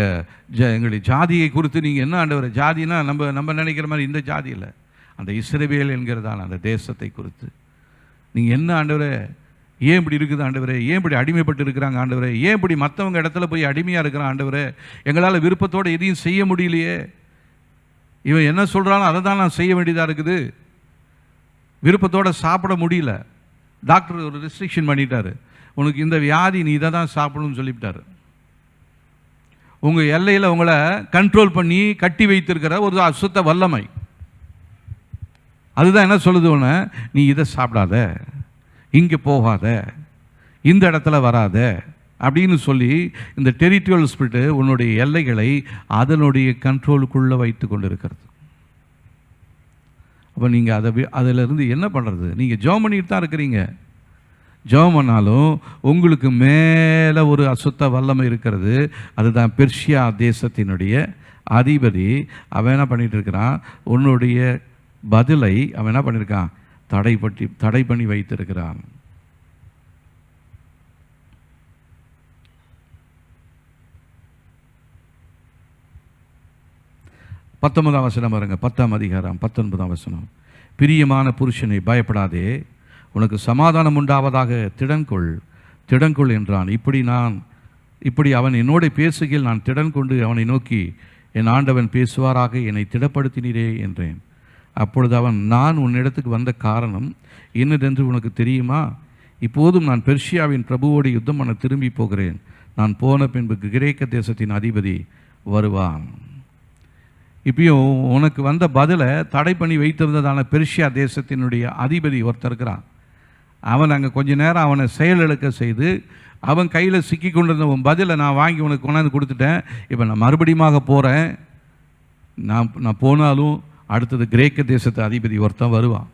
ஜாதியை குறித்து நீங்கள் என்ன ஆண்டவரே, ஜாதினா நம்ம நினைக்கிற மாதிரி இந்த ஜாதி இல்லை, அந்த இஸ்ரவேல் என்கிறதான அந்த தேசத்தை குறித்து நீங்கள் என்ன ஆண்டவரே, ஏன் இப்படி இருக்குது ஆண்டவரே, ஏன் இப்படி அடிமைப்பட்டு இருக்கிறாங்க ஆண்டவரே, ஏன் இப்படி மற்றவங்க இடத்துல போய் அடிமையாக இருக்கிறான் ஆண்டவரே, எங்களால் விருப்பத்தோடு எதையும் செய்ய முடியலையே, இவன் என்ன சொல்கிறானோ அதை தான் நான் செய்ய வேண்டியதாக இருக்குது, விருப்பத்தோடு சாப்பிட முடியல, டாக்டர் ஒரு ரெஸ்ட்ரிக்ஷன் பண்ணிட்டாரு, உனக்கு இந்த வியாதி நீ இதை தான் சாப்பிடணும்னு சொல்லிவிட்டார். உங்கள் எல்லையில் உங்களை கண்ட்ரோல் பண்ணி கட்டி வைத்திருக்கிற ஒரு அசுத்த வல்லமை அதுதான் என்ன சொல்லுது, ஒன்று நீ இதை சாப்பிடாத, இங்கே போகாத, இந்த இடத்துல வராத அப்படின்னு சொல்லி இந்த டெரிட்டோரியல் ஸ்பிரிட்டு உன்னுடைய எல்லைகளை அதனுடைய கண்ட்ரோலுக்குள்ளே வைத்து கொண்டு இருக்கிறது. அப்போ நீங்கள் அதிலிருந்து என்ன பண்ணுறது? நீங்கள் ஜெபம் பண்ணிட்டு தான் இருக்கிறீங்க. ஜெபம் பண்ணாலும் உங்களுக்கு மேலே ஒரு அசுத்த வல்லமை இருக்கிறது. அதுதான் பெர்ஷியா தேசத்தினுடைய அதிபதி. அவன் என்ன பண்ணிட்டு இருக்கிறான், உன்னுடைய பதிலை அவன் என்ன பண்ணியிருக்கான், தடை பண்ணி வைத்திருக்கிறான். பத்தொன்பதாம் வசனம் பாருங்க, 10ஆம் அதிகாரம் 19ஆம் வசனம். பிரியமான புருஷனை பயப்படாதே, உனக்கு சமாதானம் உண்டாவதாக திடன்கொள் என்றான். இப்படி அவன் என்னோட பேசுகையில் நான் திடன் கொண்டு அவனை நோக்கி, என் ஆண்டவன் பேசுவாராக, என்னை திடப்படுத்தினீரே என்றேன். அப்பொழுது அவன், நான் உன்னிடத்துக்கு வந்த காரணம் என்னதென்று உனக்கு தெரியுமா? இப்போதும் நான் பெர்ஷியாவின் பிரபுவோடு யுத்தம் பண்ண திரும்பி போகிறேன். நான் போன பின்பு கிரேக்க தேசத்தின் அதிபதி வருவான். இப்பயும் உனக்கு வந்த பதிலை தடை பண்ணி வைத்திருந்ததான பெர்ஷியா தேசத்தினுடைய அதிபதி ஒருத்தர் இருக்கிறான். அவன் அங்கே கொஞ்ச நேரம் அவனை செயலிழக்க செய்து அவன் கையில் சிக்கி கொண்டிருந்த உன் பதிலை நான் வாங்கி உனக்கு கொண்டாந்து கொடுத்துட்டேன். இப்போ நான் மறுபடியும் போகிறேன். நான் போனாலும் அடுத்தது கிரேக்க தேசத்து அதிபதி ஒருத்தன் வருவான்.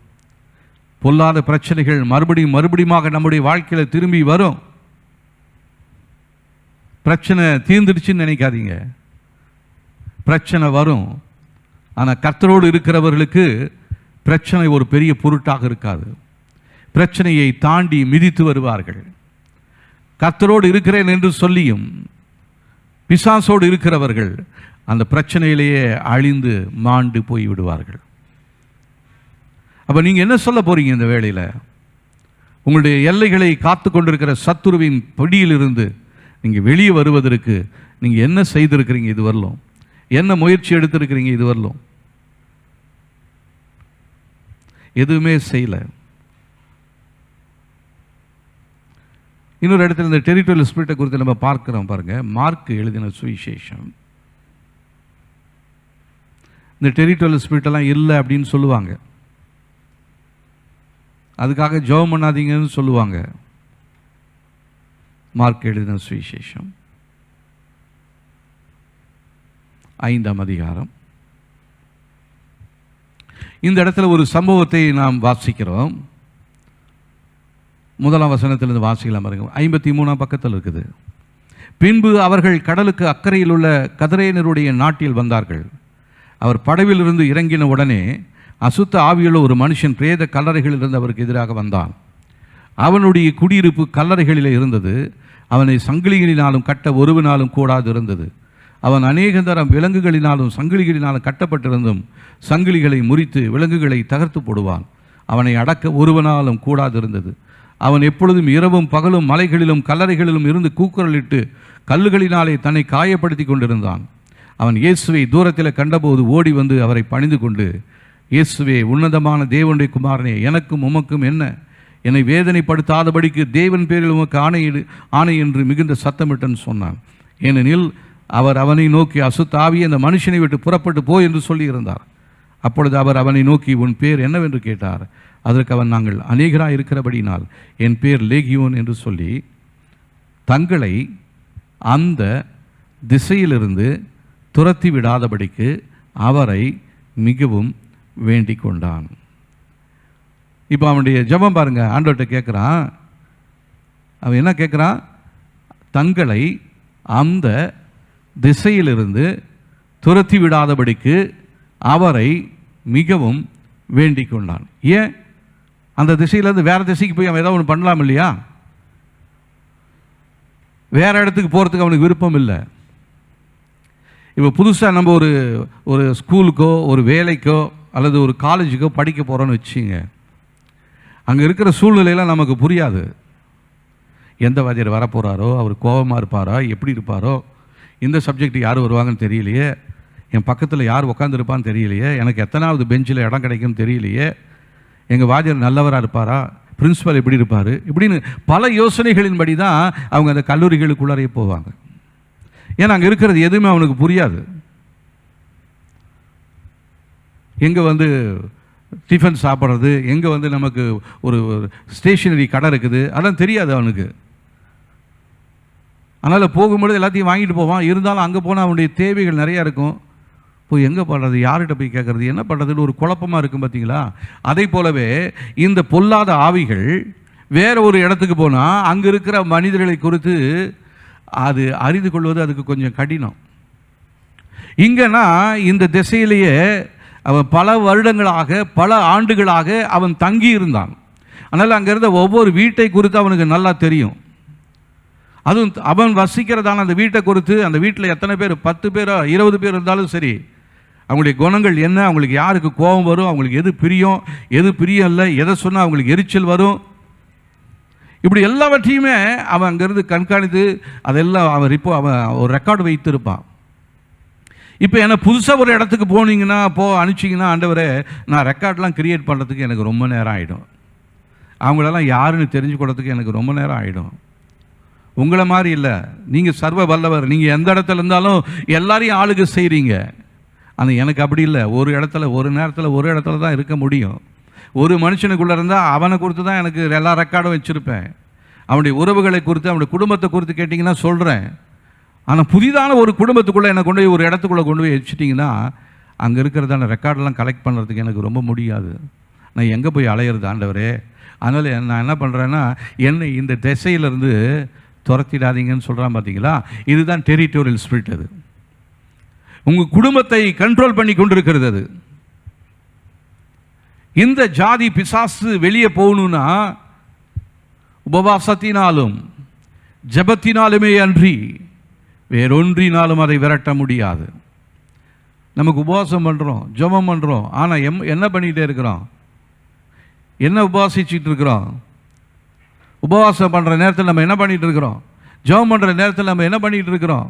பொல்லாத பிரச்சனைகள் மறுபடியும் நம்முடைய வாழ்க்கையில் திரும்பி வரும். பிரச்சனை தீர்ந்துடுச்சுன்னு நினைக்காதீங்க, பிரச்சனை வரும். ஆனால் கர்த்தரோடு இருக்கிறவர்களுக்கு பிரச்சனை ஒரு பெரிய பொருட்டாக இருக்காது. பிரச்சனையை தாண்டி மிதித்து வருவார்கள். கர்த்தரோடு இருக்கிறேன் என்று சொல்லியும் பிசாசோடு இருக்கிறவர்கள் அந்த பிரச்சனையிலேயே அழிந்து மாண்டு போய் விடுவார்கள். அப்போ நீங்கள் என்ன சொல்ல போறீங்க இந்த வேளையில்? உங்களுடைய எல்லைகளை காத்து கொண்டிருக்கிற சத்துருவின் பிடியிலிருந்து நீங்கள் வெளியே வருவதற்கு நீங்கள் என்ன செய்திருக்கிறீங்க? இது வரலும் என்ன முயற்சி எடுத்திருக்கிறீங்க? இது வரலும் எதுவுமே செய்யலை. இன்னொரு இடத்துல இந்த டெரிட்டோரியல் ஸ்பிரிட்டை குறித்து நம்ம பார்க்கிறோம். பாருங்க, மார்க் எழுதின சுவிசேஷம். இந்த டெரிட்டோரியல் ஸ்பிரிட்டெல்லாம் இல்லை அப்படின்னு சொல்லுவாங்க. அதுக்காக ஜெபம் பண்ணாதீங்கன்னு சொல்லுவாங்க. மார்க் எழுதின சுவிசேஷம் 5ஆம் அதிகாரம். இந்த இடத்துல ஒரு சம்பவத்தை நாம் வாசிக்கிறோம். 1ஆம் வசனத்திலிருந்து வாசிக்கலாம் பாருங்க. 53ஆம் பக்கத்தில் இருக்குது. பின்பு அவர்கள் கடலுக்கு அக்கறையில் உள்ள கதரேனருடைய நாட்டில் வந்தார்கள். அவர் படவிலிருந்து இறங்கின உடனே அசுத்த ஆவியுள்ள ஒரு மனுஷன் பிரேத கல்லறைகளிலிருந்து அவருக்கு எதிராக வந்தான். அவனுடைய குடியிருப்பு கல்லறைகளில் இருந்தது. அவனை சங்கிலிகளினாலும் கட்ட ஒருவனாலும் கூடாது இருந்தது. அவன் அநேக தரம் விலங்குகளினாலும் சங்கிலிகளினாலும் கட்டப்பட்டிருந்தும் சங்கிலிகளை முறித்து விலங்குகளை தகர்த்து போடுவான். அவனை அடக்க ஒருவனாலும் கூடாது இருந்தது. அவன் எப்பொழுதும் இரவும் பகலும் மலைகளிலும் கல்லறைகளிலும் இருந்து கூக்குரலிட்டு கல்லுகளினாலே தன்னை காயப்படுத்தி கொண்டிருந்தான். அவன் இயேசுவை தூரத்தில் கண்டபோது ஓடி வந்து அவரை பணிந்து கொண்டு, இயேசுவே, உன்னதமான தேவனுடைய குமாரனே, எனக்கும் உமக்கும் என்ன? என்னை வேதனைப்படுத்தாதபடிக்கு தேவன் பேரில் உமக்கு ஆணை என்று மிகுந்த சத்தமிட்டன் சொன்னான். ஏனெனில் அவர் அவனை நோக்கி, அசுத்த ஆவியே, அந்த மனுஷனை விட்டு புறப்பட்டு போ என்று சொல்லியிருந்தார். அப்பொழுது அவர் அவனை நோக்கி, உன் பேர் என்னவென்று கேட்டார். அதற்கு அவன், நாங்கள் அநேகராக இருக்கிறபடினால் என் பேர் லேகியோன் என்று சொல்லி தங்களை அந்த திசையிலிருந்து துரத்தி விடாதபடிக்கு அவரை மிகவும் வேண்டிக் கொண்டான். இப்போ அவனுடைய ஜெபம் பாருங்க. ஆண்டவர்கிட்ட கேட்குறான். அவன் என்ன கேட்குறான்? தங்களை அந்த திசையிலிருந்து துரத்தி விடாதபடிக்கு அவரை மிகவும் வேண்டிக் கொண்டான். ஏன்? அந்த திசையிலேருந்து வேறு திசைக்கு போய் அவன் ஏதாவது ஒன்று பண்ணலாம் இல்லையா? வேறு இடத்துக்கு போகிறதுக்கு அவனுக்கு விருப்பம் இல்லை. இப்போ புதுசாக நம்ம ஒரு ஸ்கூலுக்கோ ஒரு வேலைக்கோ அல்லது ஒரு காலேஜுக்கோ படிக்க போகிறோன்னு வச்சுங்க. அங்கே இருக்கிற சூழ்நிலையெல்லாம் நமக்கு புரியாது. எந்த வாத்தியார் வரப்போகிறாரோ, அவர் கோபமாக இருப்பாரோ, எப்படி இருப்பாரோ, இந்த சப்ஜெக்ட் யார் வருவாங்கன்னு தெரியலையே, என் பக்கத்தில் யார் உட்காந்துருப்பான்னு தெரியலையே, எனக்கு எத்தனாவது பெஞ்சில் இடம் கிடைக்கும்னு தெரியலையே, எங்கள் வாத்தியார் நல்லவராக இருப்பாரா, பிரின்ஸிபல் எப்படி இருப்பார், இப்படின்னு பல யோசனைகளின்படி தான் அவங்க அந்த கல்லூரிகளுக்குள்ளாரே போவாங்க. ஏன்னா அங்கே இருக்கிறது எதுவுமே அவனுக்கு புரியாது. எங்கே டிஃபன் சாப்பிட்றது, எங்கே நமக்கு ஒரு ஸ்டேஷனரி கடை இருக்குது, அதெல்லாம் தெரியாது அவனுக்கு. அதனால் போகும்பொழுது எல்லாத்தையும் வாங்கிட்டு போவான். இருந்தாலும் அங்கே போனால் அவனுடைய தேவைகள் நிறையா இருக்கும். போய் எங்கே பண்ணுறது, யார்கிட்ட போய் கேட்குறது, என்ன பண்ணுறதுன்னு ஒரு குழப்பமாக இருக்கும். பார்த்தீங்களா? அதை போலவே இந்த பொல்லாத ஆவிகள் வேறு ஒரு இடத்துக்கு போனால் அங்கே இருக்கிற மனிதர்களை குறித்து அது அறிந்து கொள்வது அதுக்கு கொஞ்சம் கடினம். இங்கன்னா இந்த திசையிலேயே அவன் பல வருடங்களாக, பல ஆண்டுகளாக அவன் தங்கி இருந்தான். அதனால் அங்கே இருந்த ஒவ்வொரு வீட்டை குறித்து அவனுக்கு நல்லா தெரியும். அதுவும் அவன் வசிக்கிறதான அந்த வீட்டை குறித்து, அந்த வீட்டில் எத்தனை பேர், 10 பேரோ 20 பேர் இருந்தாலும் சரி, அவங்களுடைய குணங்கள் என்ன, அவங்களுக்கு யாருக்கு கோபம் வரும், அவங்களுக்கு எது பிரியம், எது பிரியம் இல்லை, எதை சொன்னால் அவங்களுக்கு எரிச்சல் வரும், இப்படி எல்லாவற்றையுமே அவன் அங்கேருந்து கண்காணித்து அதெல்லாம் அவன் ஒரு ரெக்கார்டு வைத்திருப்பான். இப்போ என்ன புதுசாக ஒரு இடத்துக்கு போனீங்கன்னா அனுப்பிச்சிங்கன்னா, ஆண்டவரே, நான் ரெக்கார்ட்லாம் கிரியேட் பண்ணுறதுக்கு எனக்கு ரொம்ப நேரம் ஆகிடும். அவங்களெல்லாம் யாருன்னு தெரிஞ்சுக்கிறதுக்கு எனக்கு ரொம்ப நேரம் ஆகிடும். உங்களை மாதிரி இல்லை, நீங்கள் சர்வ வல்லவர், நீங்கள் எந்த இடத்துல இருந்தாலும் எல்லாரையும் ஆளுக்கு செய்கிறீங்க. ஆனால் எனக்கு அப்படி இல்லை. ஒரு இடத்துல ஒரு நேரத்தில் ஒரு இடத்துல தான் இருக்க முடியும். ஒரு மனுஷனுக்குள்ளே இருந்தால் அவனை குறித்து தான் எனக்கு எல்லா ரெக்கார்டும் வச்சுருப்பேன். அவனுடைய உறவுகளை குறித்து, அவனுடைய குடும்பத்தை குறித்து கேட்டிங்கன்னா சொல்கிறேன். ஆனால் புதிதான ஒரு குடும்பத்துக்குள்ளே என்னை கொண்டு போய் ஒரு இடத்துக்குள்ளே கொண்டு போய் வச்சுட்டிங்கன்னா அங்கே இருக்கிறதான ரெக்கார்டெல்லாம் கலெக்ட் பண்ணுறதுக்கு எனக்கு ரொம்ப முடியாது. நான் எங்கே போய் அலையிறது ஆண்டவரே? அதனால் நான் என்ன பண்ணுறேன்னா, என்னை இந்த திசையிலேருந்து துரத்திடாதீங்கன்னு சொல்கிறான். பார்த்தீங்களா, இதுதான் டெரிட்டோரியல் ஸ்பிரிட். அது உங்கள் குடும்பத்தை கண்ட்ரோல் பண்ணி கொண்டிருக்கிறது. அது இந்த ஜாதி பிசாசு வெளியே போகணும்னா உபவாசத்தினாலும் ஜபத்தினாலுமே அன்றி வேறொன்றினாலும் அதை விரட்ட முடியாது. நமக்கு உபவாசம் பண்ணுறோம், ஜபம் பண்ணுறோம், ஆனால் என்ன பண்ணிகிட்டே இருக்கிறோம்? என்ன உபவாசிச்சுட்டு இருக்கிறோம்? உபவாசம் பண்ணுற நேரத்தில் நம்ம என்ன பண்ணிகிட்டு இருக்கிறோம்? ஜபம் பண்ணுற நேரத்தில் நம்ம என்ன பண்ணிகிட்டு இருக்கிறோம்?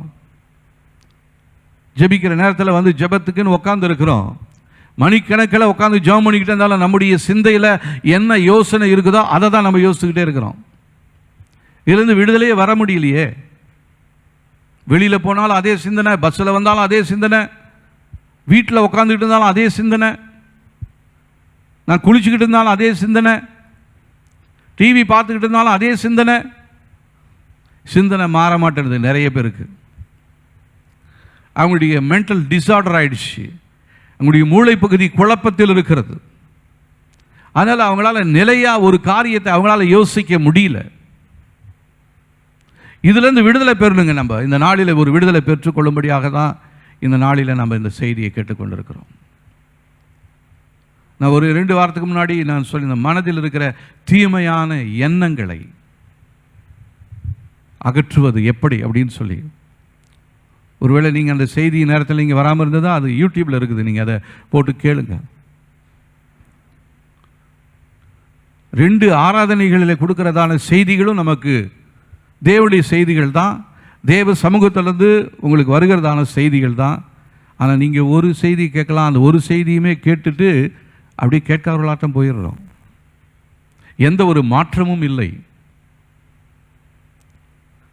ஜபிக்கிற நேரத்தில் வந்து ஜபத்துக்குன்னு உட்காந்து இருக்கிறோம். மணிக்கணக்கில் உட்காந்து ஜபம் பண்ணிக்கிட்டே இருந்தாலும் நம்முடைய சிந்தையில் என்ன யோசனை இருக்குதோ அதை தான் நம்ம யோசிச்சுக்கிட்டே இருக்கிறோம். இதுலேருந்து விடுதலையே வர முடியலையே. வெளியில் போனாலும் அதே சிந்தனை, பஸ்ஸில் வந்தாலும் அதே சிந்தனை, வீட்டில் உட்காந்துக்கிட்டு இருந்தாலும் அதே சிந்தனை, நான் குளிச்சுக்கிட்டு இருந்தாலும் அதே சிந்தனை, டிவி பார்த்துக்கிட்டு இருந்தாலும் அதே சிந்தனை. சிந்தனை மாற மாட்டேங்குது நிறைய பேருக்கு. அவங்களுடைய மென்டல் டிஸார்டர் ஆயிடுச்சு. அவங்களுடைய மூளை பகுதி குழப்பத்தில் இருக்கிறது. அதனால் அவங்களால நிலையாக ஒரு காரியத்தை அவங்களால யோசிக்க முடியல. இதுலேருந்து விடுதலை பெறணுங்க. நம்ம இந்த நாளில் ஒரு விடுதலை பெற்றுக்கொள்ளும்படியாக தான் இந்த நாளில் நம்ம இந்த செய்தியை கேட்டுக்கொண்டிருக்கிறோம். நான் ஒரு 2 வாரத்துக்கு முன்னாடி நான் சொல்லியிருந்தேன், மனதில் இருக்கிற தீமையான எண்ணங்களை அகற்றுவது எப்படி அப்படின்னு சொல்லி. ஒருவேளை நீங்கள் அந்த செய்தி நேரத்தில் நீங்கள் வராமல் இருந்ததா, அது யூடியூப்பில் இருக்குது, நீங்கள் அதை போட்டு கேளுங்க. 2 ஆராதனைகளில் கொடுக்கிறதான செய்திகளும் நமக்கு தேவனுடைய செய்திகள் தான், தேவ சமூகத்திலிருந்து உங்களுக்கு வருகிறதான செய்திகள் தான். ஆனால் நீங்கள் ஒரு செய்தி கேட்கலாம், அந்த ஒரு செய்தியுமே கேட்டுட்டு அப்படி கேட்காதவர்களாட்டம் போயிடுறோம். எந்த ஒரு மாற்றமும் இல்லை.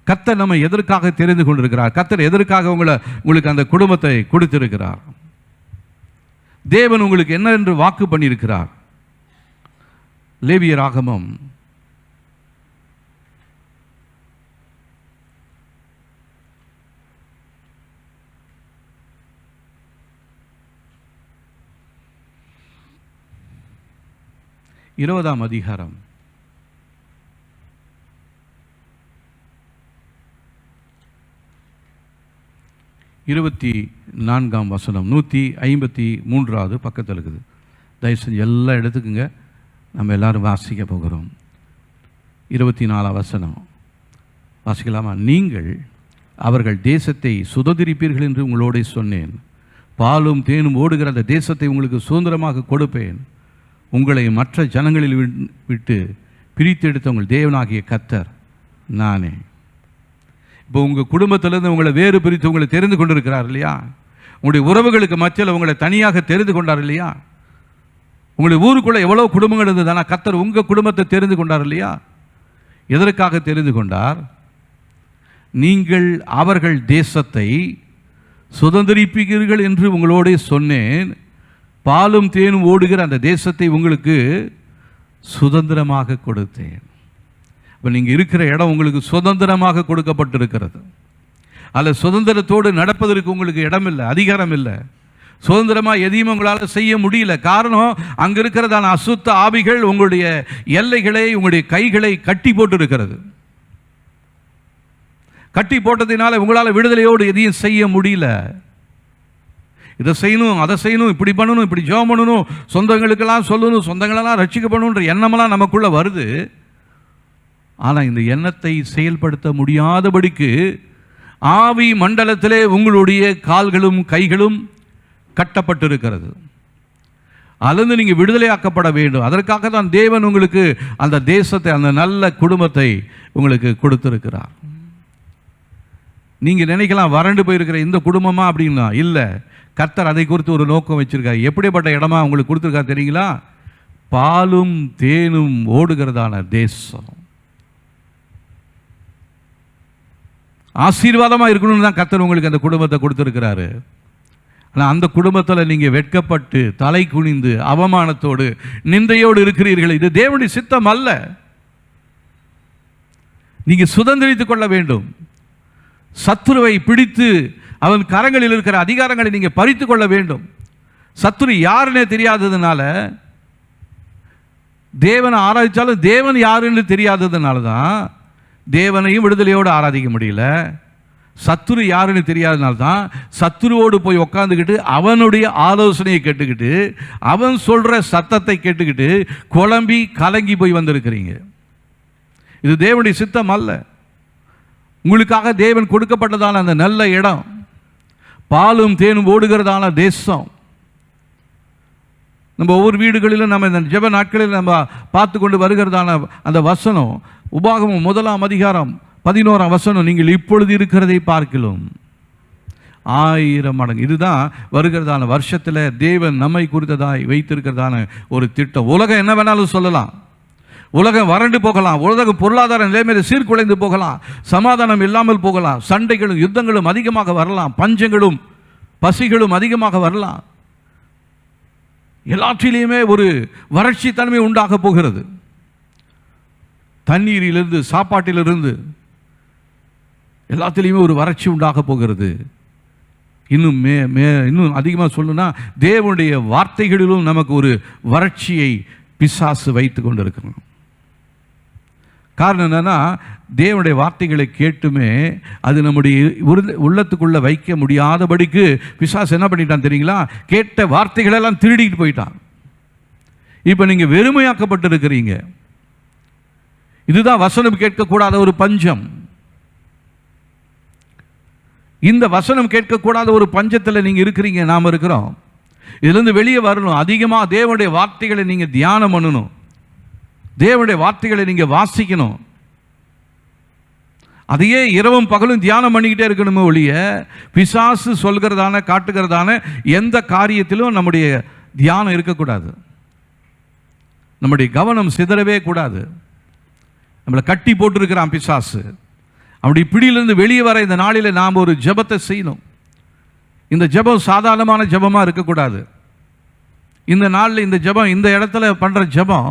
கர்த்தர் நம்ம எதற்காக தெரிந்து கொண்டிருக்கிறார்? கர்த்தர் எதற்காக உங்களுக்கு அந்த குடும்பத்தை கொடுத்திருக்கிறார்? தேவன் உங்களுக்கு என்ன என்று வாக்கு பண்ணியிருக்கிறார்? லேவியராகமம் 20ஆம் அதிகாரம் 24ஆம் வசனம், 153வது பக்கத்தில் இருக்குது. தயவு செஞ்சு எல்லாம் எடுத்துக்குங்க, நம்ம எல்லாரும் வாசிக்க போகிறோம். 24ஆம் வசனம் வாசிக்கலாமா? நீங்கள் அவர்கள் தேசத்தை சுதந்திரிப்பீர்கள் என்று உங்களோட சொன்னேன். பாலும் தேனும் ஓடுகிற அந்த தேசத்தை உங்களுக்கு சுதந்திரமாக கொடுப்பேன். உங்களை மற்ற ஜனங்களில் விட்டு பிரித்தெடுத்த உங்கள் தேவனாகிய கர்த்தர் நானே. இப்போ உங்கள் குடும்பத்திலேருந்து உங்களை வேறு பிரித்து உங்களை தெரிந்து கொண்டிருக்கிறார் இல்லையா? உங்களுடைய உறவுகளுக்கு மத்தியில் உங்களை தனியாக தெரிந்து கொண்டார் இல்லையா? உங்களுடைய ஊருக்குள்ளே எவ்வளோ குடும்பங்கள் இருந்தது, ஆனால் கர்த்தர் உங்கள் குடும்பத்தை தெரிந்து கொண்டார் இல்லையா? எதற்காக தெரிந்து கொண்டார்? நீங்கள் அவர்கள் தேசத்தை சுதந்திரிப்பீர்கள் என்று உங்களோட சொன்னேன். பாலும் தேனும் ஓடுகிற அந்த தேசத்தை உங்களுக்கு சுதந்திரமாக கொடுத்தேன். இப்போ நீங்கள் இருக்கிற இடம் உங்களுக்கு சுதந்திரமாக கொடுக்கப்பட்டிருக்கிறது. அதில் சுதந்திரத்தோடு நடப்பதற்கு உங்களுக்கு இடம் இல்லை, அதிகாரம் இல்லை. சுதந்திரமாக எதையும் உங்களால் செய்ய முடியல. காரணம், அங்கே இருக்கிறதான அசுத்த ஆவிகள் உங்களுடைய எல்லைகளை, உங்களுடைய கைகளை கட்டி போட்டு இருக்கிறது. கட்டி போட்டதினால உங்களால் விடுதலையோடு எதையும் செய்ய முடியல. இதை செய்யணும், அதை செய்யணும், இப்படி பண்ணணும், இப்படி ஜெபம் பண்ணணும், சொந்தங்களுக்கெல்லாம் சொல்லணும், சொந்தங்களெல்லாம் ரட்சிக்கப்படணுன்ற எண்ணமெல்லாம் நமக்குள்ளே வருது. ஆனால் இந்த எண்ணத்தை செயல்படுத்த முடியாதபடிக்கு ஆவி மண்டலத்திலே உங்களுடைய கால்களும் கைகளும் கட்டப்பட்டிருக்கிறது. அதிலிருந்து நீங்கள் விடுதலையாக்கப்பட வேண்டும். அதற்காக தான் தேவன் உங்களுக்கு அந்த தேசத்தை, அந்த நல்ல குடும்பத்தை உங்களுக்கு கொடுத்திருக்கிறார். நீங்கள் நினைக்கலாம் வறண்டு போயிருக்கிற இந்த குடும்பமா அப்படின்னா, இல்லை. கர்த்தர் அதை குறித்து ஒரு நோக்கம் வச்சிருக்கார். எப்படிப்பட்ட இடமா உங்களுக்கு கொடுத்துருக்காரு தெரியுங்களா? பாலும் தேனும் ஓடுகிறதான தேசம். ஆசீர்வாதமாக இருக்கணும்னு தான் கர்த்தர் உங்களுக்கு அந்த குடும்பத்தை கொடுத்துருக்கிறாரு. ஆனால் அந்த குடும்பத்தில் நீங்கள் வெட்கப்பட்டு தலை குனிந்து அவமானத்தோடு நிந்தையோடு இருக்கிறீர்கள். இது தேவனுடைய சித்தம் அல்ல. நீங்கள் சுதந்திரித்துக் கொள்ள வேண்டும். சத்துருவை பிடித்து அவன் கரங்களில் இருக்கிற அதிகாரங்களை நீங்கள் பறித்து கொள்ள வேண்டும். சத்துரு யாருன்னே தெரியாததுனால, தேவனை ஆராய்ச்சாலும் தேவன் யாருன்னு தெரியாததுனால தான் தேவனையும் விடுதலையோடு ஆராதிக்க முடியல. சத்துரு யாருன்னு தெரியாதனால தான் சத்துருவோடு போய் உக்காந்துக்கிட்டு அவனுடைய ஆலோசனையை கேட்டுக்கிட்டு அவன் சொல்கிற சத்தத்தை கேட்டுக்கிட்டு குழம்பி கலங்கி போய் வந்திருக்கிறீங்க. இது தேவனுடைய சித்தம் அல்ல. உங்களுக்காக தேவன் கொடுக்கப்பட்டதான அந்த நல்ல இடம், பாலும் தேனும் ஓடுகிறதான தேசம். நம்ம ஒவ்வொரு வீடுகளிலும் நம்ம இந்த ஜெப நாட்களில் நம்ம பார்த்து கொண்டு வருகிறதான அந்த வசனம், உபாகமம் 1ஆம் அதிகாரம் 11ஆம் வசனம், நீங்கள் இப்பொழுது இருக்கிறதை பார்க்கலாம் 1000 மடங்கு. இதுதான் வருகிறதான வருஷத்தில் தேவன் நம்மை குறித்ததாய் வைத்திருக்கிறதான ஒரு திட்டம். உலகம் என்ன வேணாலும் சொல்லலாம், உலகம் வறண்டு போகலாம், உலக பொருளாதார நிலைமையில் சீர்குலைந்து போகலாம், சமாதானம் இல்லாமல் போகலாம், சண்டைகளும் யுத்தங்களும் அதிகமாக வரலாம், பஞ்சங்களும் பசிகளும் அதிகமாக வரலாம், எல்லாற்றிலையுமே ஒரு வறட்சி தன்மை உண்டாக போகிறது. தண்ணீரிலிருந்து சாப்பாட்டிலிருந்து எல்லாத்திலையுமே ஒரு வறட்சி உண்டாக போகிறது. இன்னும் அதிகமாக சொல்லணும்னா தேவனுடைய வார்த்தைகளிலும் நமக்கு ஒரு வறட்சியை பிசாசு வைத்து கொண்டிருக்கிறோம். காரணம் என்னன்னா, தேவனுடைய வார்த்தைகளை கேட்டுமே அது நம்முடைய உள்ளத்துக்குள்ள வைக்க முடியாதபடிக்கு பிசாசு என்ன பண்ணிட்டான் தெரியுங்களா? கேட்ட வார்த்தைகளெல்லாம் திருடிட்டு போயிட்டான். இப்போ நீங்கள் வெறுமையாக்கப்பட்டிருக்கிறீங்க. இதுதான் வசனம் கேட்கக்கூடாத ஒரு பஞ்சம். இந்த வசனம் கேட்கக்கூடாத ஒரு பஞ்சத்தில் நீங்கள் இருக்கிறீங்க, நாம் இருக்கிறோம். இதுலேருந்து வெளியே வரணும். அதிகமாக தேவனுடைய வார்த்தைகளை நீங்கள் தியானம் பண்ணணும், தேவனுடைய வார்த்தைகளை நீங்கள் வாசிக்கணும். அதையே இரவும் பகலும் தியானம் பண்ணிக்கிட்டே இருக்கணுமே ஒழிய பிசாசு சொல்கிறதான காட்டுகிறதான எந்த காரியத்திலும் நம்முடைய தியானம் இருக்கக்கூடாது. நம்முடைய கவனம் சிதறவே கூடாது. நம்மளை கட்டி போட்டிருக்கிறான் பிசாசு. அப்படி பிடியிலிருந்து வெளியே வர இந்த நாளில் நாம் ஒரு ஜெபத்தை செய்யணும். இந்த ஜெபம் சாதாரணமான ஜெபமாக இருக்கக்கூடாது. இந்த நாளில் இந்த ஜெபம், இந்த இடத்துல பண்ணுற ஜெபம்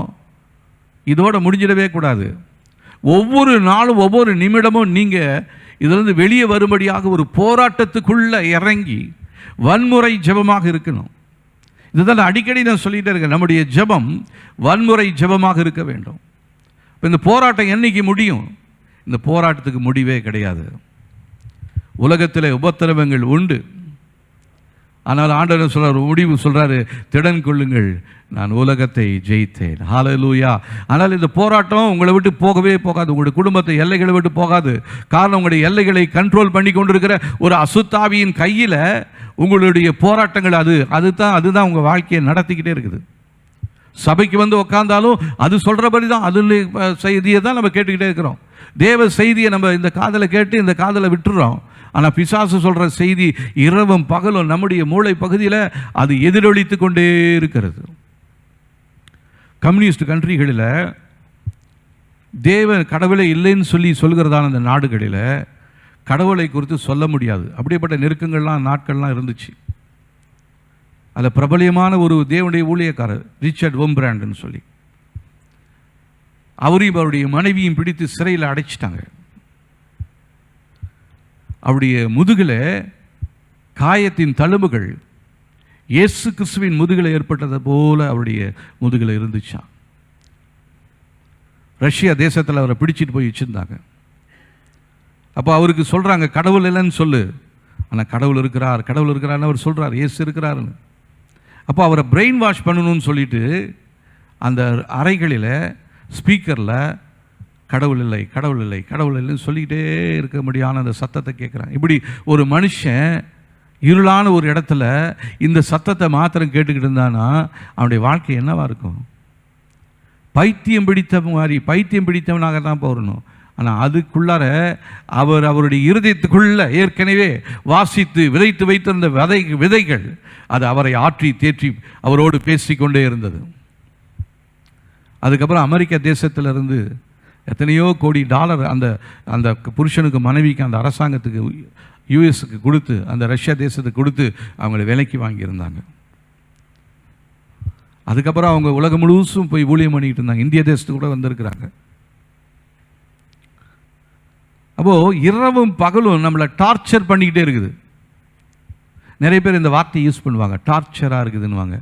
இதோட முடிஞ்சிடவே கூடாது. ஒவ்வொரு நாளும் ஒவ்வொரு நிமிடமும் நீங்கள் இதிலிருந்து வெளியே வரும்படியாக ஒரு போராட்டத்துக்குள்ளே இறங்கி வன்முறை ஜெபமாக இருக்கணும். இதுதான் அடிக்கடி நான் சொல்லிகிட்டே இருக்கேன், நம்முடைய ஜெபம் வன்முறை ஜெபமாக இருக்க வேண்டும். இப்போ இந்த போராட்டம் என்னைக்கு முடியும்? இந்த போராட்டத்துக்கு முடிவே கிடையாது. உலகத்தில் உபத்திரவங்கள் உண்டு. ஆனால் ஆண்டவர் சொல்றார், முடிவு சொல்றாரு, திடன் கொள்ளுங்கள், நான் உலகத்தை ஜெயித்தேன். ஹல்லேலூயா. ஆனால் இந்த போராட்டம் உங்களை விட்டு போகவே போகாது, உங்களுடைய குடும்பத்தை எல்லைகளை விட்டு போகாது. காரணம், உங்களுடைய எல்லைகளை கண்ட்ரோல் பண்ணி கொண்டிருக்கிற ஒரு அசுத்தாவியின் கையில் உங்களுடைய போராட்டங்கள் அதுதான் உங்கள் வாழ்க்கையை நடத்திக்கிட்டே இருக்குது. சபைக்கு வந்து உட்கார்ந்தாலும் அது சொல்கிறபடி தான், அது செய்தியை தான் நம்ம கேட்டுக்கிட்டே இருக்கிறோம். தேவ செய்தியை நம்ம இந்த காதலை கேட்டு இந்த காதலை விட்டுறோம். ஆனால் பிசாசு சொல்கிற செய்தி இரவும் பகலும் நம்முடைய மூளை பகுதியில் அது எதிரொலித்து கொண்டே இருக்கிறது. கம்யூனிஸ்ட் கண்ட்ரிகளில் தேவன் கடவுளை இல்லைன்னு சொல்கிறதான அந்த நாடுகளில் கடவுளை குறித்து சொல்ல முடியாது. அப்படிப்பட்ட நெருக்கங்கள்லாம் நாட்கள்லாம் இருந்துச்சு. அதில் பிரபலியமான ஒரு தேவனுடைய ஊழியக்காரர் ரிச்சர்ட் வெம்பிராண்ட்னு சொல்லி, அவரையும் அவருடைய மனைவியும் பிடித்து சிறையில் அடைச்சிட்டாங்க. அவருடைய முதுகில் காயத்தின் தழும்புகள் இயேசு கிறிஸ்துவின் முதுகில் ஏற்பட்டது போல அவருடைய முதுகில் இருந்துச்சான். ரஷ்யா தேசத்தில் அவரை பிடிச்சிட்டு போய் வச்சுருந்தாங்க. அப்போ அவருக்கு சொல்கிறாங்க, கடவுள் இல்லைன்னு சொல்லு. ஆனால் கடவுள் இருக்கிறார்னு அவர் சொல்கிறார், இயேசு இருக்கிறாருன்னு. அப்போ அவரை பிரெயின் வாஷ் பண்ணணும்னு சொல்லிட்டு அந்த அறைகளில் ஸ்பீக்கரில் கடவுள் இல்லை இல்லைன்னு சொல்லிக்கிட்டே இருக்க முடியாத அந்த சத்தத்தை கேட்குறான். இப்படி ஒரு மனுஷன் இருளான ஒரு இடத்துல இந்த சத்தத்தை மாத்திரம் கேட்டுக்கிட்டு இருந்தானா அவனுடைய வாழ்க்கை என்னவா இருக்கும்? பைத்தியம் பிடித்தவனாக தான் போகணும். ஆனால் அதுக்குள்ளார அவருடைய இருதயத்துக்குள்ள ஏற்கனவே வாசித்து விதைத்து வைத்திருந்த விதைகள் அது அவரை ஆற்றி தேற்றி அவரோடு பேசிக்கொண்டே இருந்தது. அதுக்கப்புறம் அமெரிக்க தேசத்திலிருந்து எத்தனையோ கோடி டாலர் அந்த அந்த புருஷனுக்கு மனைவிக்கு அந்த அரசாங்கத்துக்கு யூஎஸ்க்கு கொடுத்து அந்த ரஷ்யா தேசத்துக்கு கொடுத்து அவங்களை விலைக்கு வாங்கியிருந்தாங்க. அதுக்கப்புறம் அவங்க உலகம் முழுசும் போய் ஊழியம் பண்ணிக்கிட்டு இருந்தாங்க. இந்திய தேசத்துக்கு கூட வந்திருக்கிறாங்க. அப்போது இரவும் பகலும் நம்மளை டார்ச்சர் பண்ணிக்கிட்டே இருக்குது. நிறைய பேர் இந்த வார்த்தையை யூஸ் பண்ணுவாங்க, டார்ச்சராக இருக்குதுன்னுவாங்க.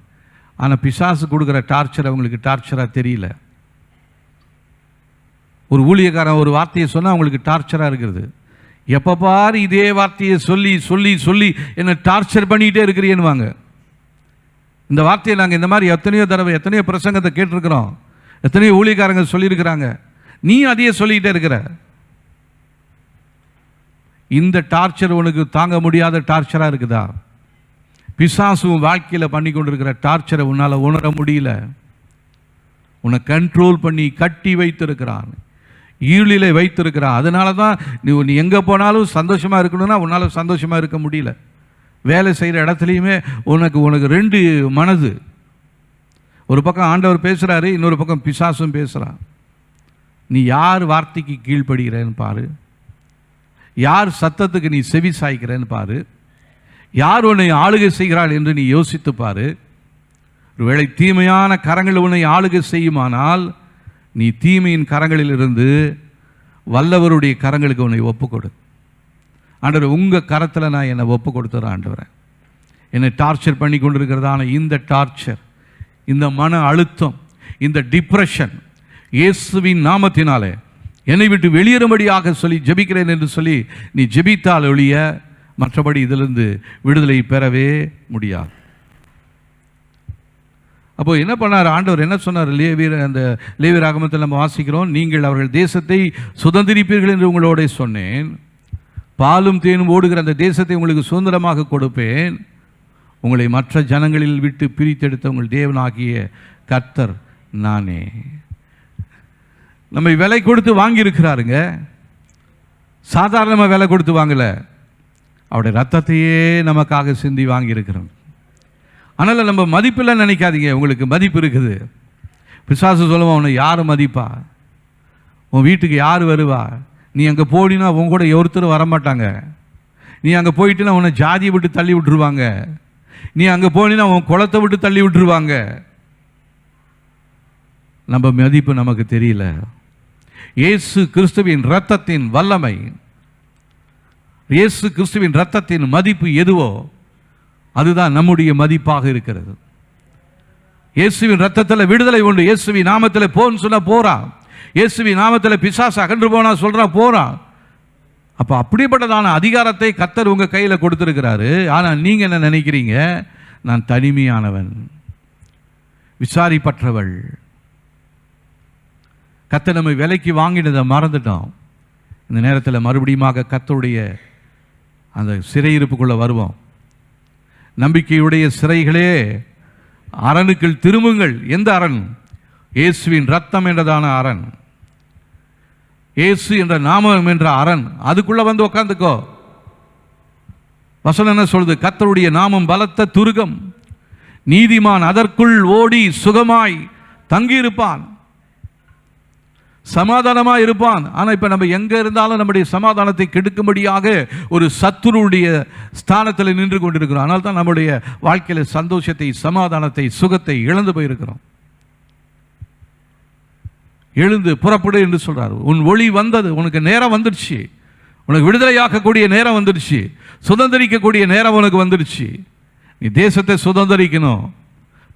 ஆனால் பிசாசு கொடுக்குற டார்ச்சர் அவங்களுக்கு டார்ச்சராக தெரியல. ஒரு ஊழியக்காரன் ஒரு வார்த்தையை சொன்னால் அவங்களுக்கு டார்ச்சராக இருக்கிறது. எப்போ பாரு இதே வார்த்தையை சொல்லி சொல்லி சொல்லி என்னை டார்ச்சர் பண்ணிக்கிட்டே இருக்கிறீன்னுவாங்க. இந்த வார்த்தையை நாங்கள் இந்த மாதிரி எத்தனையோ தடவை எத்தனையோ பிரசங்கத்தை கேட்டிருக்கிறோம், எத்தனையோ ஊழியக்காரங்க சொல்லியிருக்கிறாங்க. நீ அதையே சொல்லிக்கிட்டே இருக்கிற. இந்த டார்ச்சர் உனக்கு தாங்க முடியாத டார்ச்சராக இருக்குதா? பிசாசும் வாழ்க்கையில் பண்ணி கொண்டிருக்கிற டார்ச்சரை உன்னால் உணர முடியல. உன்னை கண்ட்ரோல் பண்ணி கட்டி வைத்திருக்கிறான், ஈழிலை வைத்திருக்கிறான். அதனால தான் நீ எங்கே போனாலும் சந்தோஷமாக இருக்கணும்னா உன்னால் சந்தோஷமாக இருக்க முடியல. வேலை செய்கிற இடத்துலையுமே உனக்கு ரெண்டு மனது. ஒரு பக்கம் ஆண்டவர் பேசுகிறாரு, இன்னொரு பக்கம் பிசாசும் பேசுகிறான். நீ யார் வார்த்தைக்கு கீழ்ப்படுகிறேன்னு பாரு, யார் சத்தத்துக்கு நீ செவி சாய்க்கிறேன்னு பாரு, யார் உன்னை ஆளுகை செய்கிறாள் என்று நீ யோசித்து பாரு. ஒருவேளை தீமையான கரங்கள் உன்னை ஆளுகை செய்யுமானால் நீ தீமையின் கரங்களிலிருந்து வல்லவருடைய கரங்களுக்கு உன்னை ஒப்புக்கொடு. ஆண்டவர், உங்கள் கரத்தில் நான் என்னை ஒப்பு கொடுத்துறேன் ஆண்டவரை. என்னை டார்ச்சர் பண்ணி கொண்டிருக்கிறதான இந்த டார்ச்சர், இந்த மன அழுத்தம், இந்த டிப்ரெஷன் இயேசுவின் நாமத்தினாலே என்னை விட்டு வெளியேறும்படியாக சொல்லி ஜெபிக்கிறேன் என்று சொல்லி நீ ஜெபித்தால் ஒழிய மற்றபடி இதிலிருந்து விடுதலை பெறவே முடியாது. அப்போ என்ன பண்ணார் ஆண்டவர்? என்ன சொன்னார்? அந்த லேவியர் ஆகமத்தில் நம்ம வாசிக்கிறோம், நீங்கள் அவர்கள் தேசத்தை சுதந்திரிப்பீர்கள் என்று உங்களோட சொன்னேன், பாலும் தேனும் ஓடுகிற அந்த தேசத்தை உங்களுக்கு சுதந்திரமாக கொடுப்பேன், உங்களை மற்ற ஜனங்களில் விட்டு பிரித்தெடுத்த உங்கள் தேவனாகிய கர்த்தர் நானே. நம்மை விலை கொடுத்து வாங்கியிருக்கிறாருங்க. சாதாரணமாக விலை கொடுத்து வாங்கல, அவருடைய ரத்தத்தையே நமக்காக சிந்தி வாங்கியிருக்கிறோம். அதனால் நம்ம மதிப்பில்லை நினைக்காதீங்க, உங்களுக்கு மதிப்பு இருக்குது. பிசாசு சொல்லுவான், உன்னை யார் மதிப்பா, உன் வீட்டுக்கு யார் வருவா, நீ அங்கே போடினா உன் கூட ஒருத்தர் வரமாட்டாங்க, நீ அங்கே போயிட்டுனா உன்னை ஜாதியை விட்டு தள்ளி விட்டுருவாங்க, நீ அங்கே போனினா உன் குளத்தை விட்டு தள்ளி விட்டுருவாங்க. நம்ம மதிப்பு நமக்கு தெரியல. இயேசு கிறிஸ்துவின் இரத்தத்தின் வல்லமை, இயேசு கிறிஸ்துவின் இரத்தத்தின் மதிப்பு எதுவோ அதுதான் நம்முடைய மதிப்பாக இருக்கிறது. இயேசுவின் இரத்தத்தில் விடுதலை உண்டு. இயேசுவின் நாமத்தில் போன்னு சொன்னா போறான், இயேசுவின் நாமத்தில் பிசாசு அகன்று போனா சொல்றா போறான். அப்போ அப்படிப்பட்டதான அதிகாரத்தை கர்த்தர் உங்க கையில் கொடுத்திருக்கிறாரு. ஆனால் நீங்க என்ன நினைக்கிறீங்க? நான் தனிமையானவன், விசாரிப்பற்றவள். கர்த்தர் நம்மை விலைக்கு வாங்கினதை மறந்துட்டோம். இந்த நேரத்தில் மறுபடியுமாக கர்த்தருடைய அந்த சிறையிருப்புக்குள்ள வருவோம். நம்பிக்கையுடைய சிறைகளே, அரணுக்குள் திரும்புங்கள். எந்த அரண்? இயேசுவின் ரத்தம் என்றதான அரண், இயேசு என்ற நாமம் என்ற அரண். அதுக்குள்ள வந்து உட்காந்துக்கோ. வசனம் என்ன சொல்லுது? கர்த்தருடைய நாமம் பலத்த துருகம், நீதிமான் அதற்குள் ஓடி சுகமாய் தங்கியிருப்பான், சமாதானமாக இருப்பான். ஆனால் இப்போ நம்ம எங்கே இருந்தாலும் நம்முடைய சமாதானத்தை கெடுக்கும்படியாக ஒரு சத்துருடைய ஸ்தானத்தில் நின்று கொண்டிருக்கிறோம். அதனால தான் நம்முடைய வாழ்க்கையில் சந்தோஷத்தை, சமாதானத்தை, சுகத்தை இழந்து போயிருக்கிறோம். எழுந்து புறப்படு என்று சொல்றாரு. உன் ஒளி வந்தது, உனக்கு நேரம் வந்துடுச்சு, உனக்கு விடுதலையாக்கக்கூடிய நேரம் வந்துடுச்சு, சுதந்திரிக்கக்கூடிய நேரம் உனக்கு வந்துடுச்சு. நீ தேசத்தை சுதந்திரிக்கணும்.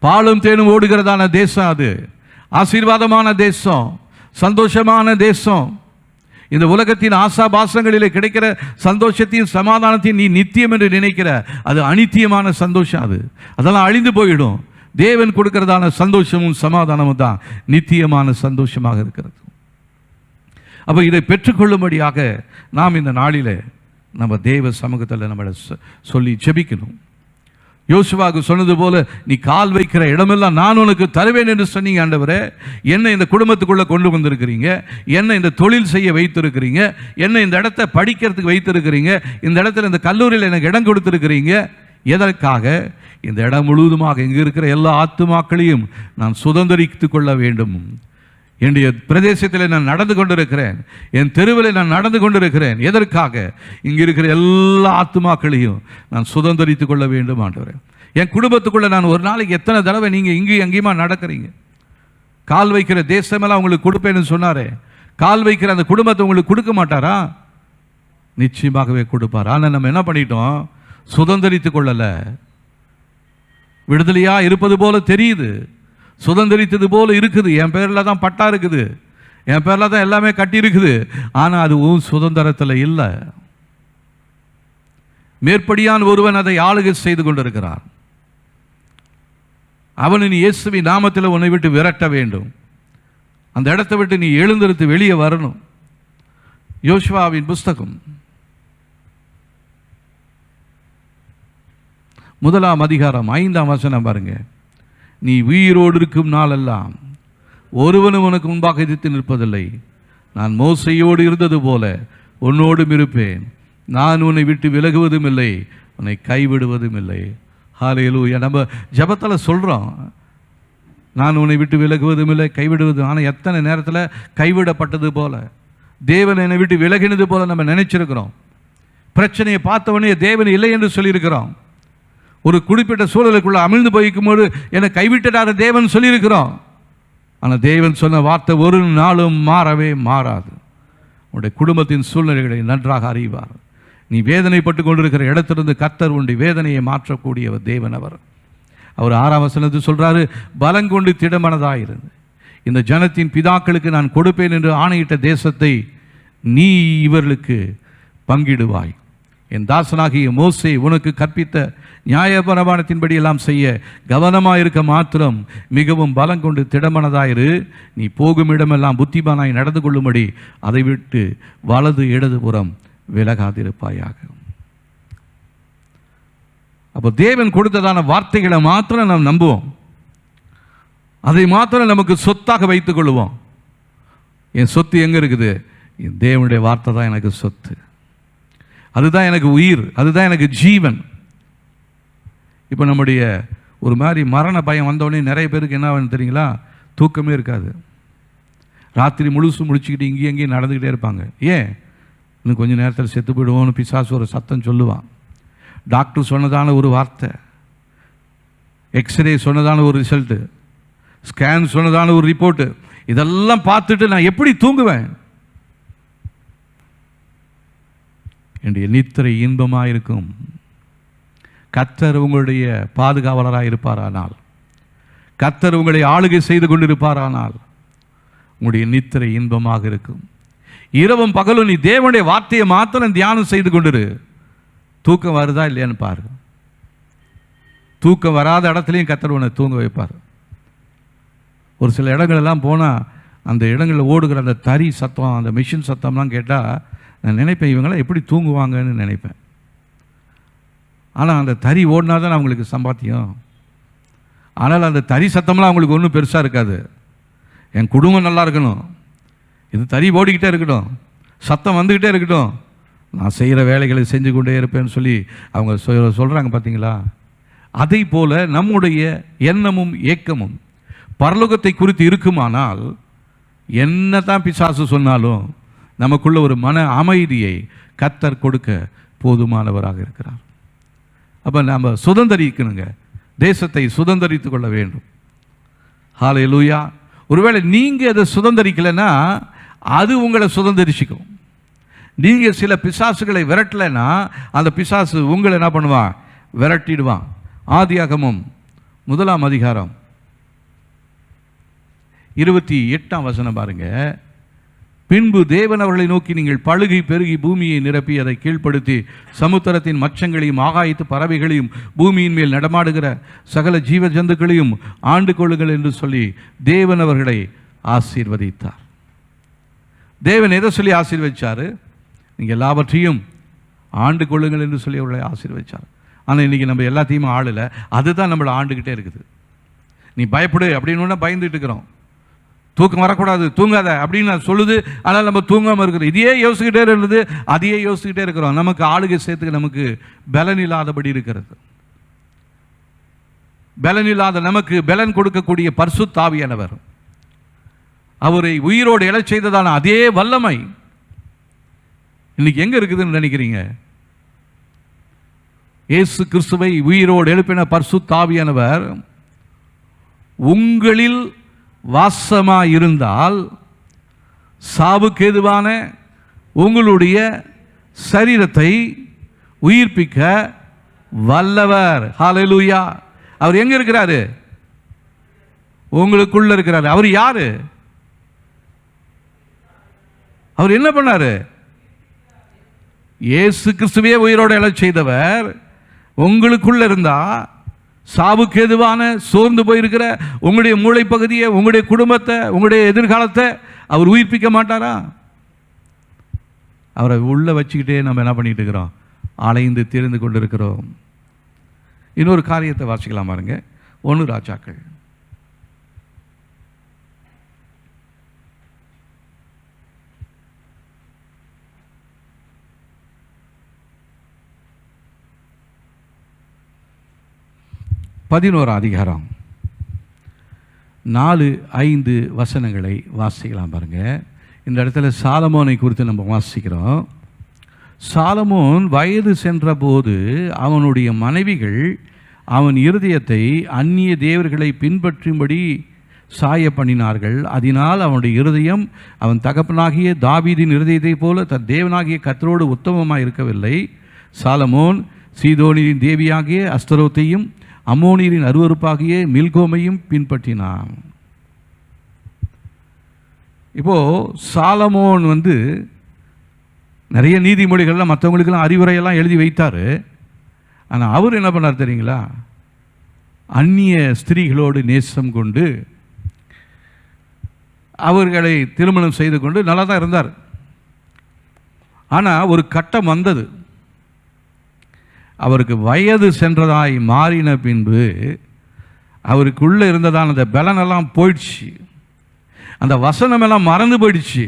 பாலும் தேனும் ஓடுகிறதான தேசம் அது, ஆசீர்வாதமான தேசம், சந்தோஷமான தேசம். இந்த உலகத்தின் ஆசாபாசங்களிலே கிடைக்கிற சந்தோஷத்தையும் சமாதானத்தையும் நீ நித்தியம் என்று நினைக்கிற, அது அனித்தியமான சந்தோஷம். அதெல்லாம் அழிந்து போயிடும். தேவன் கொடுக்கிறதான சந்தோஷமும் சமாதானமும் தான் நித்தியமான சந்தோஷமாக இருக்கிறது. அப்போ இதை பெற்றுக்கொள்ளும்படியாக நாம் இந்த நாளில் நம்ம தேவ சமூகத்தில் நம்மளை சொல்லி ஜெபிக்கணும். யோசுவாவுக்கு சொன்னது போல, நீ கால் வைக்கிற இடமெல்லாம் நான் உனக்கு தருவேன் என்று சொன்னீங்க. ஆண்டவரே, என்னை இந்த குடும்பத்துக்குள்ளே கொண்டு வந்திருக்கிறீங்க, என்னை இந்த தொழில் செய்ய வைத்திருக்கிறீங்க, என்னை இந்த இடத்த படிக்கிறதுக்கு வைத்திருக்கிறீங்க, இந்த இடத்துல இந்த கல்லூரியில் எனக்கு இடம் கொடுத்துருக்கிறீங்க. எதற்காக? இந்த இடம் முழுவதுமாக இங்கே இருக்கிற எல்லா ஆத்துமாக்களையும் நான் சுதந்திரித்து கொள்ள வேண்டும், என்னுடைய பிரதேசத்தில் நான் நடந்து கொண்டிருக்கிறேன், என் தெருவில் நான் நடந்து கொண்டிருக்கிறேன். எதற்காக? இங்கே இருக்கிற எல்லா ஆத்துமாக்களையும் நான் சுதந்திரித்து கொள்ள வேண்டும் ஆண்டவரே. என் குடும்பத்துக்குள்ள நான் ஒரு நாளைக்கு எத்தனை தடவை நீங்கள் இங்கேயும் அங்கேயுமா நடக்கிறீங்க? கால் வைக்கிற தேசமெல்லாம் உங்களுக்கு கொடுப்பேன்னு சொன்னாரே, கால் வைக்கிற அந்த குடும்பத்தை உங்களுக்கு கொடுக்க மாட்டாரா? நிச்சயமாகவே கொடுப்பார். ஆனால் நம்ம என்ன பண்ணிட்டோம்? சுதந்திரித்து கொள்ளலை. விடுதலையா இருப்பது போல தெரியுது, சுதந்திரித்தது போல இருக்குது, என் பேரில் தான் பட்டா இருக்குது, என் பேரில் தான் எல்லாமே கட்டி இருக்குது. ஆனால் அது சுதந்திரத்தில் இல்லை. மேற்படியான ஒருவன் அதை ஆளுகை செய்து கொண்டிருக்கிறார். அவனின் இயேசுவின் நாமத்தில் உன்னை விட்டு விரட்ட வேண்டும். அந்த இடத்தை விட்டு நீ எழுந்திருத்து வெளியே வரணும். யோசுவாவின் புஸ்தகம் 1 அதிகாரம் 5ஆம் வசனம் பாருங்க. நீ உயிரோடு இருக்கும் நாளெல்லாம் ஒருவனும் உனக்கு முன்பாக எதிர்த்து நிற்பதில்லை. நான் மோசையோடு இருந்தது போல உன்னோடும் இருப்பேன். நான் உன்னை விட்டு விலகுவதும் இல்லை, உன்னை கைவிடுவதும் இல்லை. ஹல்லேலூயா. நம்ம ஜெபத்தில் சொல்கிறோம், நான் உன்னை விட்டு விலகுவதும் இல்லை, கைவிடுவதும். ஆனால் எத்தனை நேரத்தில் கைவிடப்பட்டது போல, தேவன் என்னை விட்டு விலகினது போல நம்ம நினைச்சிருக்கிறோம். பிரச்சனையை பார்த்தவனே தேவன் இல்லை என்று சொல்லியிருக்கிறோம். ஒரு குறிப்பிட்ட சூழலுக்குள்ள அமிழ்ந்து போய்க்கும்போது என்னை கைவிட்டார தேவன் சொல்லியிருக்கிறோம். ஆனால் தேவன் சொன்ன வார்த்தை ஒரு நாளும் மாறவே மாறாது. உன்னுடைய குடும்பத்தின் சூழ்நிலைகளை நன்றாக அறிவார். நீ வேதனைப்பட்டு கொண்டிருக்கிற இடத்திலிருந்து கர்த்தர் உன்னுடைய வேதனையை மாற்றக்கூடியவர் தேவன். அவர் 6ஆம் வசனத்தில் சொல்றாரு, பலங்கொண்டு திடமனதாயிருந்து இந்த ஜனத்தின் பிதாக்களுக்கு நான் கொடுப்பேன் என்று ஆணையிட்ட தேசத்தை நீ இவர்களுக்கு பங்கிடுவாய். என் தாசனாகிய மோசே உனக்கு கற்பித்த நியாயப்பிரமாணத்தின்படி எல்லாம் செய்ய கவனமாயிருக்க மாத்திரம் மிகவும் பலங்கொண்டு திடமனதாயிரு. நீ போகும் இடமெல்லாம் புத்திமானாய் நடந்து கொள்ளும்படி அதை விட்டு வலது இடதுபுறம் விலகாதிருப்பாயாக. அப்போ தேவன் கொடுத்ததான வார்த்தைகளை மாத்திரம் நாம் நம்புவோம், அதை மாத்திரம் நமக்கு சொத்தாக வைத்துக் கொள்வோம். என் சொத்து எங்கே இருக்குது? என் தேவனுடைய வார்த்தை தான் எனக்கு சொத்து, அதுதான் எனக்கு உயிர், அதுதான் எனக்கு ஜீவன். இப்போ நம்முடைய ஒரு மாதிரி மரண பயம் வந்தோடனே நிறைய பேருக்கு என்ன ஆகுன்னு தெரியுங்களா? தூக்கமே இருக்காது. ராத்திரி முழுசும் முடிச்சுக்கிட்டு இங்கேயும் எங்கேயும் நடந்துக்கிட்டே இருப்பாங்க. ஏன்? இன்னும் கொஞ்சம் நேரத்தில் செத்து போயிடுவோன்னு பிசாசு ஒரு சத்தம் சொல்லுவான். டாக்டர் சொன்னதான ஒரு வார்த்தை, எக்ஸ்ரே சொன்னதான ஒரு ரிசல்ட்டு, ஸ்கேன் சொன்னதான ஒரு ரிப்போர்ட்டு, இதெல்லாம் பார்த்துட்டு நான் எப்படி தூங்குவேன்? என்னுடைய நித்திரை இன்பமாக இருக்கும். கர்த்தர் உங்களுடைய பாதுகாவலராக இருப்பாரானால், கர்த்தர் உங்களை ஆளுகை செய்து கொண்டிருப்பாரானால் உங்களுடைய நித்திரை இன்பமாக இருக்கும். இரவும் பகலும் நீ தேவனுடைய வார்த்தையை மாத்திரம் தியானம் செய்து கொண்டிரு. தூக்கம் வருதா இல்லையான்னு பாரு. தூக்கம் வராத இடத்துலையும் கர்த்தர் உன்னை தூங்க வைப்பார். ஒரு சில இடங்களெல்லாம் போனால் அந்த இடங்களில் ஓடுகிற அந்த தறி சத்தம், அந்த மிஷின் சத்தம்லாம் கேட்டால் நான் நினைப்பேன், இவங்களாம் எப்படி தூங்குவாங்கன்னு நினைப்பேன். ஆனால் அந்த தறி ஓடினா தான் அவங்களுக்கு சம்பாத்தியம். ஆனால் அந்த தறி சத்தம்லாம் அவங்களுக்கு ஒன்றும் பெருசாக இருக்காது. என் குடும்பம் நல்லா இருக்கணும், இது தறி ஓடிக்கிட்டே இருக்கட்டும், சத்தம் வந்துக்கிட்டே இருக்கட்டும், நான் செய்கிற வேலைகளை செஞ்சு கொண்டே இருப்பேன்னு சொல்லி அவங்க சொல்கிறாங்க பார்த்தீங்களா? அதை போல நம்முடைய எண்ணமும் ஏக்கமும் பரலோகத்தை குறித்து இருக்குமானால் என்ன தான் பிசாசு சொன்னாலும் நமக்குள்ள ஒரு மன அமைதியை கர்த்தர் கொடுக்க போதுமானவராக இருக்கிறார். அப்போ நம்ம சுதந்திரிக்கணுங்க, தேசத்தை சுதந்திரித்து கொள்ள வேண்டும். ஹல்லேலூயா. ஒருவேளை நீங்கள் அதை சுதந்திரிக்கலைன்னா அது உங்களை சுதந்திரிச்சிக்கும். நீங்கள் சில பிசாசுகளை விரட்டலைன்னா அந்த பிசாசு உங்களை என்ன பண்ணுவான்? விரட்டிடுவான். ஆதியாகமம் 1ஆம் அதிகாரம் 28ஆம் வசனம் பாருங்க. பின்பு தேவன் அவர்களை நோக்கி, நீங்கள் பழுகி பெருகி பூமியை நிரப்பி அதை கீழ்ப்படுத்தி சமுத்திரத்தின் மச்சங்களையும் ஆகாயத்து பறவைகளையும் பூமியின் மேல் நடமாடுகிற சகல ஜீவ ஜந்துக்களையும் ஆண்டு கொள்ளுங்கள் என்று சொல்லி தேவன் அவர்களை ஆசீர்வதித்தார். தேவன் எதை சொல்லி ஆசீர்வதிச்சார்? நீங்கள் எல்லாவற்றையும் ஆண்டு கொள்ளுங்கள் என்று சொல்லி அவர்களை ஆசீர்வதிச்சார். ஆனால் இன்றைக்கி நம்ம எல்லாத்தையும் ஆளலை, அதுதான் நம்மளை ஆண்டுக்கிட்டே இருக்குது. நீ பயப்படு அப்படின்னு பயந்துட்டு இருக்கிறோம். தூக்கம் வரக்கூடாது, தூங்காத அப்படின்னு நான் சொல்லுது, ஆனால் நம்ம தூங்காமல் இருக்கிறோம். இதையே யோசிக்கிட்டே இருந்தது, அதையே யோசிக்கிட்டே இருக்கிறோம். நமக்கு ஆளுகை சேர்த்துக்கு நமக்கு பலன் இல்லாதபடி இருக்கிறது. பலன் இல்லாத நமக்கு பலன் கொடுக்கக்கூடிய பரிசுத்த ஆவியானவர், அவரை உயிரோடு எழச் செய்ததான அதே வல்லமை இன்னைக்கு எங்க இருக்குதுன்னு நினைக்கிறீங்க? இயேசு கிறிஸ்துவை உயிரோடு எழுப்பின பரிசுத்த ஆவியானவர் உங்களில் வாசமாயிருந்தால் சாவுக்கு ஏதுவான உங்களுடைய சரீரத்தை உயிர்ப்பிக்க வல்லவர். ஹல்லேலூயா. அவர் எங்க இருக்கிறாரு? உங்களுக்குள்ள இருக்கிறாரு. அவர் யாரு? அவர் என்ன பண்ணாரு? இயேசு கிறிஸ்துவே உயிரோடு எழச் செய்தவர் உங்களுக்குள்ள இருந்தா சாவுக்கு எதுவான சோர்ந்து போயிருக்கிற உங்களுடைய மூளை பகுதியை, உங்களுடைய குடும்பத்தை, உங்களுடைய எதிர்காலத்தை அவர் உயிர்ப்பிக்க மாட்டாரா? அவரை உள்ள வச்சுக்கிட்டே நம்ம என்ன பண்ணிட்டு இருக்கிறோம்? அலைந்து திரிந்து கொண்டிருக்கிறோம். இன்னொரு காரியத்தை வாசிக்கலாம் பாருங்க. 1 ராஜாக்கள் 11 அதிகாரம் 4-5 வசனங்களை வாசிக்கலாம் பாருங்க. இந்த இடத்துல சாலமோனை குறித்து நம்ம வாசிக்கிறோம். சாலமோன் வயது சென்றபோது அவனுடைய மனைவிகள் அவன் இருதயத்தை அந்நிய தேவர்களை பின்பற்றும்படி சாய பண்ணினார்கள். அதனால் அவனுடைய இருதயம் அவன் தகப்பனாகிய தாவீதின் இருதயத்தை போல தன் தேவனாகிய கர்த்தரோடு உத்தமமாக இருக்கவில்லை. சாலமோன் சீதோனின் தேவியாகிய அஸ்தரோத்தையும் அம்மோனியரின் அருவருப்பாகிய மில்கோமையும் பின்பற்றினான். இப்போ சாலமோன் நிறைய நீதிமொழிகள்லாம் மற்றவங்களுக்கெல்லாம் அறிவுரையெல்லாம் எழுதி வைத்தார். ஆனால் அவர் என்ன பண்ணார் தெரியுங்களா? அந்நிய ஸ்திரீகளோடு நேசம் கொண்டு அவர்களை திருமணம் செய்து கொண்டு நல்லா தான் இருந்தார். ஆனால் ஒரு கட்டம் வந்தது. அவருக்கு வயது சென்றதாய் மாறின பின்பு அவருக்குள்ளே இருந்ததான அந்த பலனெல்லாம் போயிடுச்சு. அந்த வசனமெல்லாம் மறந்து போயிடுச்சு.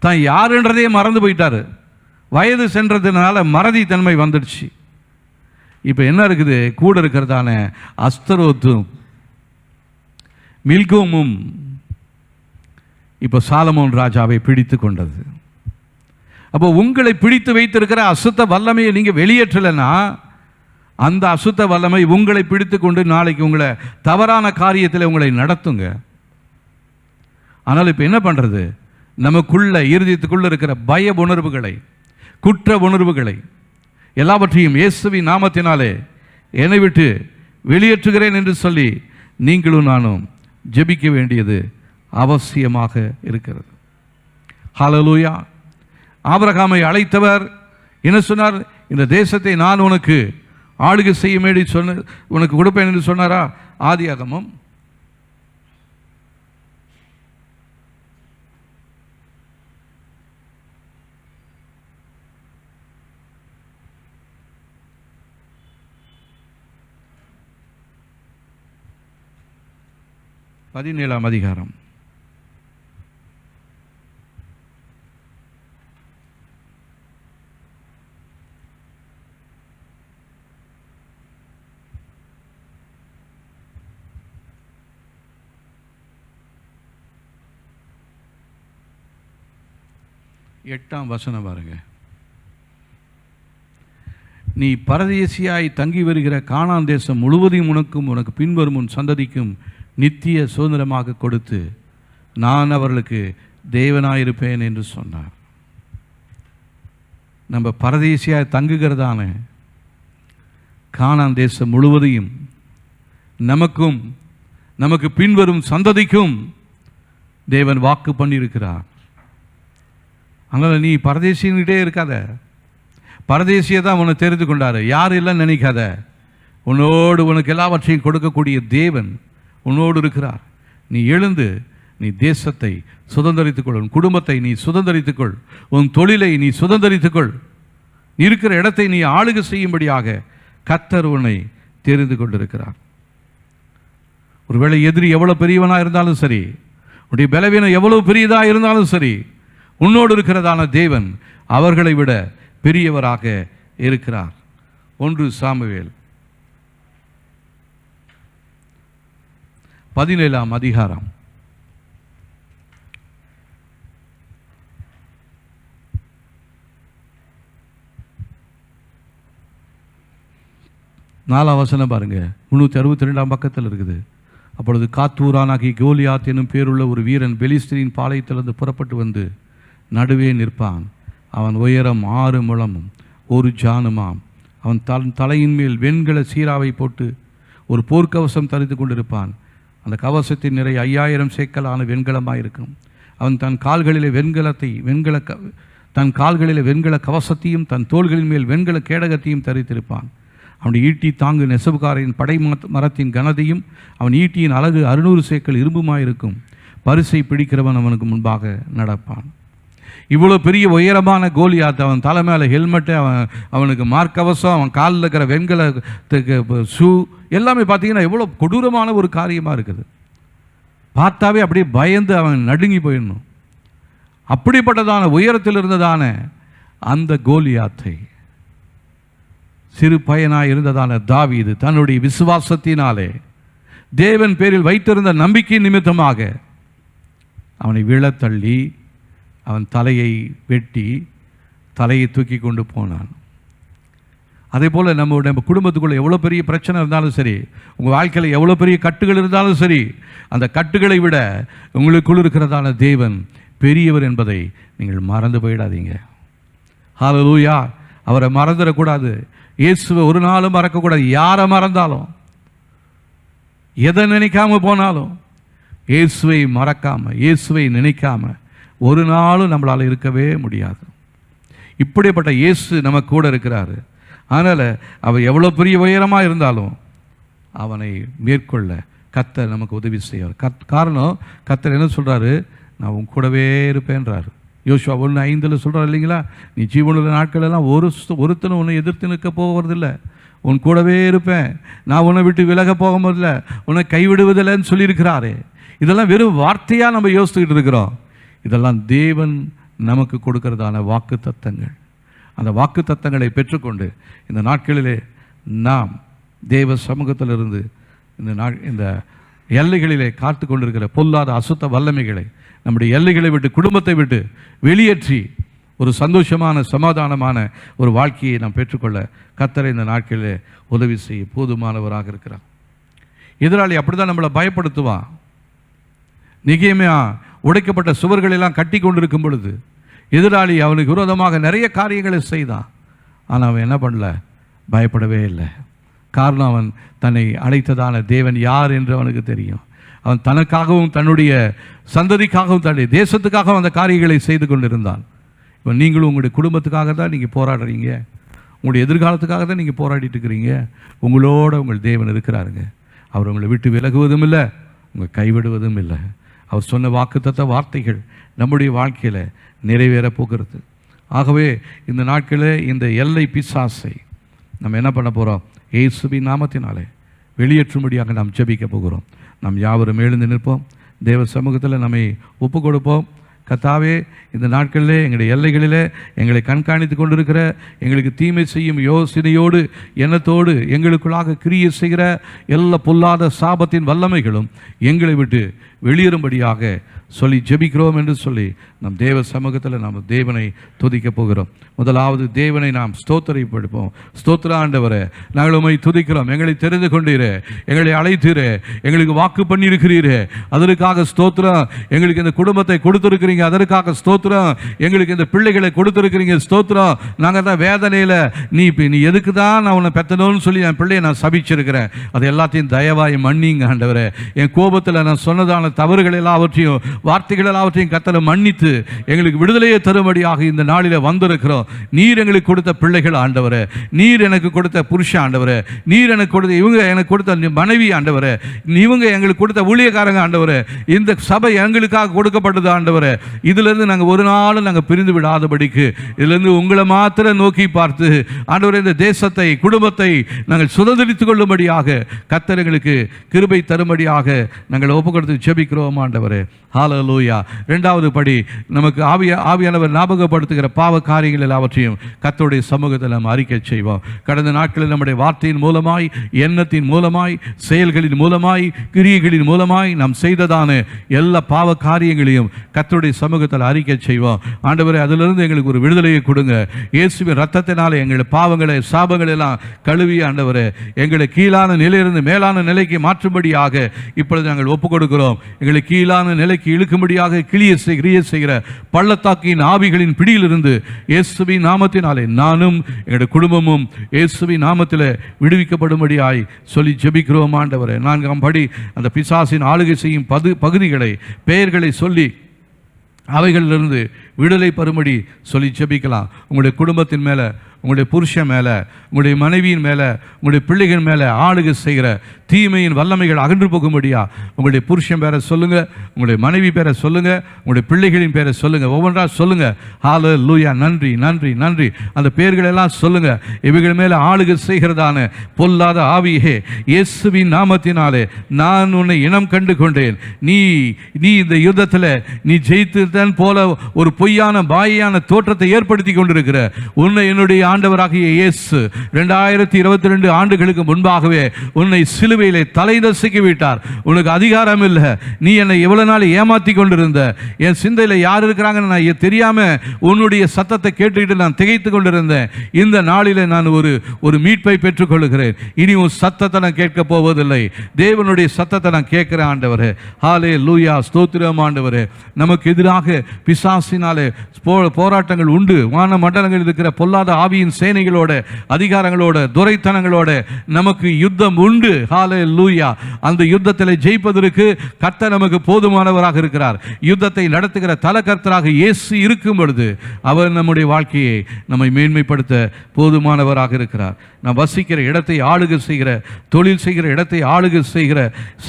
தான் யாருன்றதே மறந்து போயிட்டார். வயது சென்றதுனால மறதி தன்மை வந்துடுச்சு. இப்போ என்ன இருக்குது? கூட இருக்கிறதான அஸ்தரோத்தும் மில்கோமும் இப்போ சாலமோன் ராஜாவை பிடித்து கொண்டது. அப்போ உங்களை பிடித்து வைத்திருக்கிற அசுத்த வல்லமையை நீங்கள் வெளியேற்றலைன்னா அந்த அசுத்த வல்லமை உங்களை பிடித்து கொண்டு நாளைக்கு உங்களை தவறான காரியத்தில் உங்களை நடத்துங்க. ஆனால் இப்போ என்ன பண்ணுறது? நமக்குள்ள இருதயத்துக்குள்ள இருக்கிற பய உணர்வுகளை, குற்ற உணர்வுகளை எல்லாவற்றையும் இயேசுவின் நாமத்தினாலே என்னை விட்டு வெளியேற்றுகிறேன் என்று சொல்லி நீங்களும் நானும் ஜெபிக்க வேண்டியது அவசியமாக இருக்கிறது. ஹல்லேலூயா. ஆபிரகாமை அழைத்தவர் என்ன சொன்னார்? இந்த தேசத்தை நான் உனக்கு ஆளுகை செய்யும்படி உனக்கு கொடுப்பேன் என்று சொன்னாரா? ஆதியாகமம் 17 அதிகாரம் 8ஆம் வசனம் பாருங்க. நீ பரதேசியாய் தங்கி வருகிற கானான் தேசம் முழுவதையும் உனக்கு பின்வரும் உன் சந்ததிக்கும் நித்திய சுதந்திரமாக கொடுத்து நான் அவர்களுக்கு தேவனாயிருப்பேன் என்று சொன்னார். நம்ம பரதேசியாய் தங்குகிறதான கானான் தேசம் முழுவதையும் நமக்கும் நமக்கு பின்வரும் சந்ததிக்கும் தேவன் வாக்கு பண்ணியிருக்கிறார். அதனால் நீ பரதேசின்கிட்டே இருக்காத. பரதேசியை தான் உன்னை தெரிந்து கொண்டாரு, யாரும் இல்லைன்னு நினைக்காத. உன்னோடு உனக்கு எல்லாவற்றையும் கொடுக்கக்கூடிய தேவன் உன்னோடு இருக்கிறார். நீ எழுந்து நீ தேசத்தை சுதந்திரித்துக்கொள், உன் குடும்பத்தை நீ சுதந்திரித்துக்கொள், உன் தொழிலை நீ சுதந்திரித்துக்கொள், நீ இருக்கிற இடத்தை நீ ஆளுகை செய்யும்படியாக கர்த்தர் உன்னை தெரிந்து கொண்டிருக்கிறார். ஒருவேளை எதிரி எவ்வளோ பெரியவனாக இருந்தாலும் சரி, உன்னுடைய பலவீனம் எவ்வளோ பெரியதாக இருந்தாலும் சரி, உன்னோடு இருக்கிறதான தேவன் அவர்களை விட பெரியவராக இருக்கிறார். 1 சாமுவேல் 17ஆம் அதிகாரம் 4ஆம் வசனம் பாருங்க, 362ஆம் பக்கத்தில் இருக்குது. அப்பொழுது காத்தூரானாகி கோலியாத் என்னும் பேருள்ள ஒரு வீரன் பெலிஸ்தரின் பாளையத்திலிருந்து புறப்பட்டு வந்து நடுவே நிற்பான். அவன் உயரம் 6 முழமும் 1 ஜானுமாம். அவன் தலையின் மேல் வெண்கல சீராவை போட்டு ஒரு போர்க்கவசம் தரித்து கொண்டிருப்பான். அந்த கவசத்தின் நிறை 5000 சேக்கலான வெண்கலமாயிருக்கும். அவன் தன் கால்களிலே வெண்கல கவசத்தையும் தன் தோள்களின் மேல் வெண்கல கேடகத்தையும் தரித்திருப்பான். அவனுடைய ஈட்டி தாங்கு நெசவுக்காரின் படை மரத்தின் கனதையும் அவன் ஈட்டியின் அழகு 600 சேக்கல் இரும்புமாயிருக்கும். பரிசை பிடிக்கிறவன் அவனுக்கு முன்பாக நடப்பான். இவ்வளோ பெரிய உயரமான கோலியாத், அவன் தலை மேலே ஹெல்மெட்டு, அவனுக்கு மார்க்கவசம், அவன் காலில் இருக்கிற வெண்கல ஷூ எல்லாமே பார்த்தீங்கன்னா எவ்வளோ கொடூரமான ஒரு காரியமாக இருக்குது. பார்த்தாவே அப்படியே பயந்து அவன் நடுங்கி போயிடணும். அப்படிப்பட்டதான உயரத்தில் இருந்ததான அந்த கோலியாத்தை சிறு பையனாய் இருந்ததான தாவீது தன்னுடைய விசுவாசத்தினாலே தேவன் பேரில் வைத்திருந்த நம்பிக்கை நிமித்தமாக அவனை விழத்தள்ளி அவன் தலையை வெட்டி தலையை தூக்கி கொண்டு போனான். அதே போல் நம்ம குடும்பத்துக்குள்ளே எவ்வளோ பெரிய பிரச்சனை இருந்தாலும் சரி, உங்கள் வாழ்க்கையில் எவ்வளோ பெரிய கட்டுகள் இருந்தாலும் சரி, அந்த கட்டுகளை விட உங்களுக்குள் இருக்கிறதான தேவன் பெரியவர் என்பதை நீங்கள் மறந்து போயிடாதீங்க. ஹல்லேலூயா. அவரை மறந்துடக்கூடாது. இயேசுவை ஒரு நாளும் மறக்கக்கூடாது. யாரை மறந்தாலும், எதை நினைக்காம போனாலும், இயேசுவை மறக்காம, இயேசுவை நினைக்காம ஒரு நாளும் நம்மளால் இருக்கவே முடியாது. இப்படிப்பட்ட இயேசு நம்ம கூட இருக்கிறாரு. அதனால் அவர் எவ்வளோ பெரிய உயரமாக இருந்தாலும் அவனை மேற்கொள்ள கர்த்தர் நமக்கு உதவி செய்வார். காரணம், கர்த்தர் என்ன சொல்கிறாரு? நான் உன் கூடவே இருப்பேன்றாரு. யோசுவா 1:5 சொல்கிறார் இல்லைங்களா? நீ ஜீவனுள்ள நாட்களெல்லாம் ஒருத்தனும் உன்னை எதிர்த்து நிற்க போவதில்லை, உன் கூடவே இருப்பேன், நான் உன்னை விட்டு விலக போகும்போதில்லை, உன்னை கைவிடுவதில்லைன்னு சொல்லியிருக்கிறாரே. இதெல்லாம் வெறும் வார்த்தையாக நம்ம யோசித்துக்கிட்டு இருக்கிறோம். இதெல்லாம் தேவன் நமக்கு கொடுக்கிறதான வாக்கு தத்தங்கள். அந்த வாக்கு தத்தங்களை பெற்றுக்கொண்டு இந்த நாட்களிலே நாம் தேவ சமூகத்திலிருந்து இந்த எல்லைகளிலே காத்து கொண்டிருக்கிற பொல்லாத அசுத்த வல்லமைகளை நம்முடைய எல்லைகளை விட்டு, குடும்பத்தை விட்டு வெளியேற்றி ஒரு சந்தோஷமான சமாதானமான ஒரு வாழ்க்கையை நாம் பெற்றுக்கொள்ள கர்த்தர் இந்த நாட்களிலே உதவி செய்ய போதுமானவராக இருக்கிறார். எதிராளி அப்படிதான் நம்மளை பயப்படுத்துவான். நெகேமியா உடைக்கப்பட்ட சுவர்களெல்லாம் கட்டி கொண்டிருக்கும் பொழுது எதிராளி அவனுக்கு விரோதமாக நிறைய காரியங்களை செய்தான். ஆனால் அவன் என்ன பண்ணல? பயப்படவே இல்லை. காரணம், அவன் தன்னை அழைத்ததான தேவன் யார் என்று அவனுக்கு தெரியும். அவன் தனக்காகவும் தன்னுடைய சந்ததிக்காகவும் தன்னுடைய தேசத்துக்காகவும் அந்த காரியங்களை செய்து கொண்டிருந்தான். இப்போ நீங்களும் உங்களுடைய குடும்பத்துக்காக தான் நீங்கள் போராடுறீங்க, உங்களுடைய எதிர்காலத்துக்காக தான் நீங்கள் போராடிட்டு இருக்கிறீங்க. உங்களோட உங்கள் தேவன் இருக்கிறாருங்க. அவர் உங்களை விட்டு விலகுவதும் இல்லை, உங்கள் கைவிடுவதும் இல்லை. அவர் சொன்ன வாக்குத்தத்த வார்த்தைகள் நம்முடைய வாழ்க்கையில் நிறைவேற போகிறது. ஆகவே இந்த நாட்களில் இந்த எல்லை பிசாசை நம்ம என்ன பண்ண போகிறோம்? இயேசுவின் நாமத்தினாலே வெளியேற்றும்படியாக நாம் ஜெபிக்க போகிறோம். நாம் யாவரும் எழுந்து நிற்போம். தேவ சமூகத்தில் நம்மை ஒப்பு கொடுப்போம். கர்த்தாவே, இந்த நாட்களிலே எங்களுடைய எல்லைகளிலே எங்களை கண்காணித்து கொண்டிருக்கிற, எங்களுக்கு தீமை செய்யும் யோசனையோடு எண்ணத்தோடு எங்களுக்குள்ளாக கிரியை செய்கிற எல்லா பொல்லாத சாபத்தின் வல்லமைகளும் எங்களை விட்டு வெளியேறும்படியாக சொல்லி ஜெபிக்கிறோம் என்று சொல்லி நம் தேவ சமூகத்தில் நாம் தேவனை துதிக்கப் போகிறோம். முதலாவது தேவனை நாம் ஸ்தோத்திரப்படுப்போம். ஸ்தோத்திர ஆண்டவரே, நாங்கள் உம்மை துதிக்கிறோம். எங்களை தெரிந்து கொண்டீரே, எங்களை அழைத்தீரே, எங்களுக்கு வாக்கு பண்ணியிருக்கிறீரே, அதற்காக ஸ்தோத்திரம். எங்களுக்கு இந்த குடும்பத்தை கொடுத்துருக்கிறீங்க, அதற்காக ஸ்தோத்திரம். எங்களுக்கு இந்த பிள்ளைகளை கொடுத்துருக்கிறீங்க, ஸ்தோத்திரம். நாங்கள் தான் வேதனையில் நீ எதுக்கு தான் நான் உன்னை பெற்றணும்னு சொல்லி என் பிள்ளையை நான் சபிச்சிருக்கிறேன். அது எல்லாத்தையும் தயவாய் மன்னிங்க ஆண்டவரே. என் கோபத்தில் நான் சொன்னதான தவறுகள் எல்லாவற்றையும், வார்த்தைகள் எல்லாவற்றையும் கர்த்தரை மன்னித்து எங்களுக்கு விடுதலையை தரும்படியாக இந்த நாளில் வந்திருக்கிறோம். நீர் எங்களுக்கு கொடுத்த பிள்ளைகள் ஆண்டவரே, நீர் எனக்கு கொடுத்த புருஷ ஆண்டவரே, நீர் எனக்கு கொடுத்த இவங்க எனக்கு கொடுத்த மனைவி ஆண்டவரே, இவங்க எங்களுக்கு கொடுத்த ஊழியக்காரங்க ஆண்டவரே, இந்த சபை எங்களுக்காக கொடுக்கப்பட்டது ஆண்டவரே. இதிலிருந்து நாங்கள் ஒரு நாளும் நாங்கள் பிரிந்து விடாதபடிக்கு இதிலிருந்து உங்களை மாத்திரம் நோக்கி பார்த்து ஆண்டவரே, இந்த தேசத்தை, குடும்பத்தை நாங்கள் சுதந்திரித்துக் கொள்ளும்படியாக கர்த்தர் எங்களுக்கு கிருபை தரும்படியாக நாங்கள் ஒப்பு கொடுத்து ஜெபி ஜெபிக்கிறோம் ஆண்டவரே. ஹல்லேலூயா. இரண்டாவது படி, நமக்கு ஆவியானவர் ஞாபகப்படுத்துகிற பாவ காரியங்கள் எல்லாவற்றையும் கர்த்தருடைய சமூகத்தில் நாம் அறிக்கை செய்வோம். கடந்த நாட்களில் நம்முடைய வார்த்தையின் மூலமாய், எண்ணத்தின் மூலமாய், செயல்களின் மூலமாய், கிரியைகளின் மூலமாய் நாம் செய்ததான எல்லா பாவ காரியங்களையும் கர்த்தருடைய சமூகத்தில் அறிக்கை செய்வோம். ஆண்டவரே, அதிலிருந்து எங்களுக்கு ஒரு விடுதலையை கொடுங்க. இயேசுவின் ரத்தத்தினாலே எங்களுடைய பாவங்களை, சாபங்களை எல்லாம் கழுவி ஆண்டவரே எங்களை கீழான நிலையிலிருந்து மேலான நிலைக்கு மாற்றும்படியாக இப்பொழுது நாங்கள் ஒப்புக் கொடுக்கிறோம். எங்களை கீழான நிலைக்கு இழுக்கும்படியாக கிரியை செய்கிற பள்ளத்தாக்கின் ஆவிகளின் பிடியிலிருந்து இயேசுவின் நாமத்தினாலே நானும் எங்களுடைய குடும்பமும் இயேசுவின் நாமத்தில் விடுவிக்கப்படும்படியாய் சொல்லி ஜெபிக்கிறோம் ஆண்டவரே. 4ஆம் படி, அந்த பிசாசின் ஆளுகை செய்யும் பகுதிகளை, பெயர்களை சொல்லி அவைகளிலிருந்து விடுதலை பெறும்படி சொல்லி ஜெபிக்கலாம். உங்களுடைய குடும்பத்தின் மேலே, உங்களுடைய புருஷன் மேலே, உங்களுடைய மனைவியின் மேலே, உங்களுடைய பிள்ளைகள் மேலே ஆளுகை செய்கிற தீமையின் வல்லமைகள் அகன்று போகும்படியா உங்களுடைய புருஷன் பேரை சொல்லுங்கள், உங்களுடைய மனைவி பேரை சொல்லுங்கள், உங்களுடைய பிள்ளைகளின் பேரை சொல்லுங்கள். ஒவ்வொன்றா சொல்லுங்கள். ஹல்லேலூயா. நன்றி நன்றி நன்றி. அந்த பேர்களெல்லாம் சொல்லுங்கள். இவைகள் மேலே ஆளுகை செய்கிறதான பொல்லாத ஆவியே, இயேசுவின் நாமத்தினாலே நான் உன்னை இனம் கண்டு கொண்டேன். நீ இந்த யுத்தத்தில் நீ ஜெயித்துதான் போல ஒரு பொய்யான பாயான தோற்றத்தை ஏற்படுத்தி கொண்டிருக்கிற உன்னை என்னுடைய ஆண்டவராகிய இயேசு 2022 ஆண்டுகளுக்கு முன்பாகவே உன்னை சிலுவையிலே தலை நசுக்கி விட்டார். உனக்கு அதிகாரம் இல்லை. நீ என்னை எவ்வளவு நாள் ஏமாத்தி கொண்டிருந்த, என் சிந்தையில் யார் இருக்கிறாங்கன்னு நான் தெரியாம உன்னுடைய சத்தத்தை கேட்டுக்கிட்டு நான் திகைத்து கொண்டிருந்தேன். இந்த நாளிலே நான் ஒரு மீட்பை பெற்றுக்கொள்கிறேன். இனி உன் சத்தத்தை நான் கேட்க போவதில்லை. தேவனுடைய சத்தத்தை நான் கேட்கிறேன் ஆண்டவரே. ஹல்லேலூயா. ஸ்தோத்திரம் ஆண்டவரே. நமக்கு எதிராக பிசாசினாலே போராட்டங்கள் உண்டு. வான மண்டலங்களில் இருக்கிற பொல்லாத ஆவியின் சேனைகளோட, அதிகாரங்களோட, துரைத்தனங்களோட நமக்கு யுத்தம் உண்டு. ஹல்லேலூயா. அந்த யுத்தத்தில் ஜெயிப்பதற்கு கர்த்தர் நமக்கு போதுமானவராக இருக்கிறார். யுத்தத்தை நடத்துகிற தலகர்த்தராக இயேசு இருக்கும் பொழுது அவர் நம்முடைய வாழ்க்கையை நம்மை மேன்மைப்படுத்த போதுமானவராக இருக்கிறார். நாம் வசிக்கிற இடத்தை ஆளுகை செய்கிற, தொழில் செய்கிற இடத்தை ஆளுகை செய்கிற,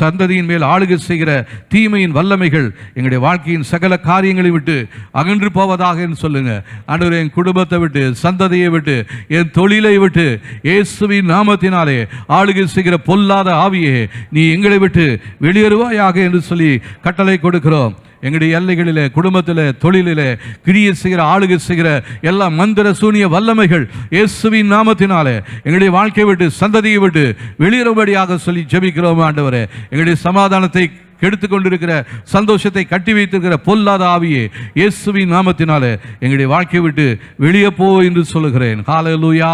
சந்ததியின் மேல் ஆளுகை செய்கிற தீமையின் வல்லமைகள் எங்களுடைய வாழ்க்கையின் சகல காரியங்களை விட்டு அகன்று போவதாக சொல்லுங்க. ஆண்டவரே, என் குடும்பத்தை விட்டு, சந்ததியை விட்டு, என் தொழிலை விட்டு இயேசுவின் நாமத்தினாலே ஆளுகை செய்கிற பொல்லாத ஆவியே, நீ எங்களை விட்டு வெளியேறுவாயாக என்று சொல்லி கட்டளை கொடுக்கிறோம். எங்களுடைய எல்லைகளிலே, குடும்பத்திலே, தொழிலிலே கிரியை செய்கிற, ஆளுகை செய்கிற எல்லா மந்திர சூனிய வல்லமைகள் இயேசுவின் நாமத்தினாலே எங்களுடைய வாழ்க்கையை விட்டு, சந்ததியை விட்டு வெளியேறும்படியாக சொல்லி ஜெபிக்கிறோம் ஆண்டவரே. எங்களுடைய சமாதானத்தை கெடுத்து கொண்டிருக்கிற, சந்தோஷத்தை கட்டி வைத்திருக்கிற பொல்லாத ஆவியே, இயேசுவின் நாமத்தினாலே எங்களுடைய வாழ்க்கையை விட்டு வெளியே போ என்று சொல்லுகிறேன். ஹல்லேலூயா.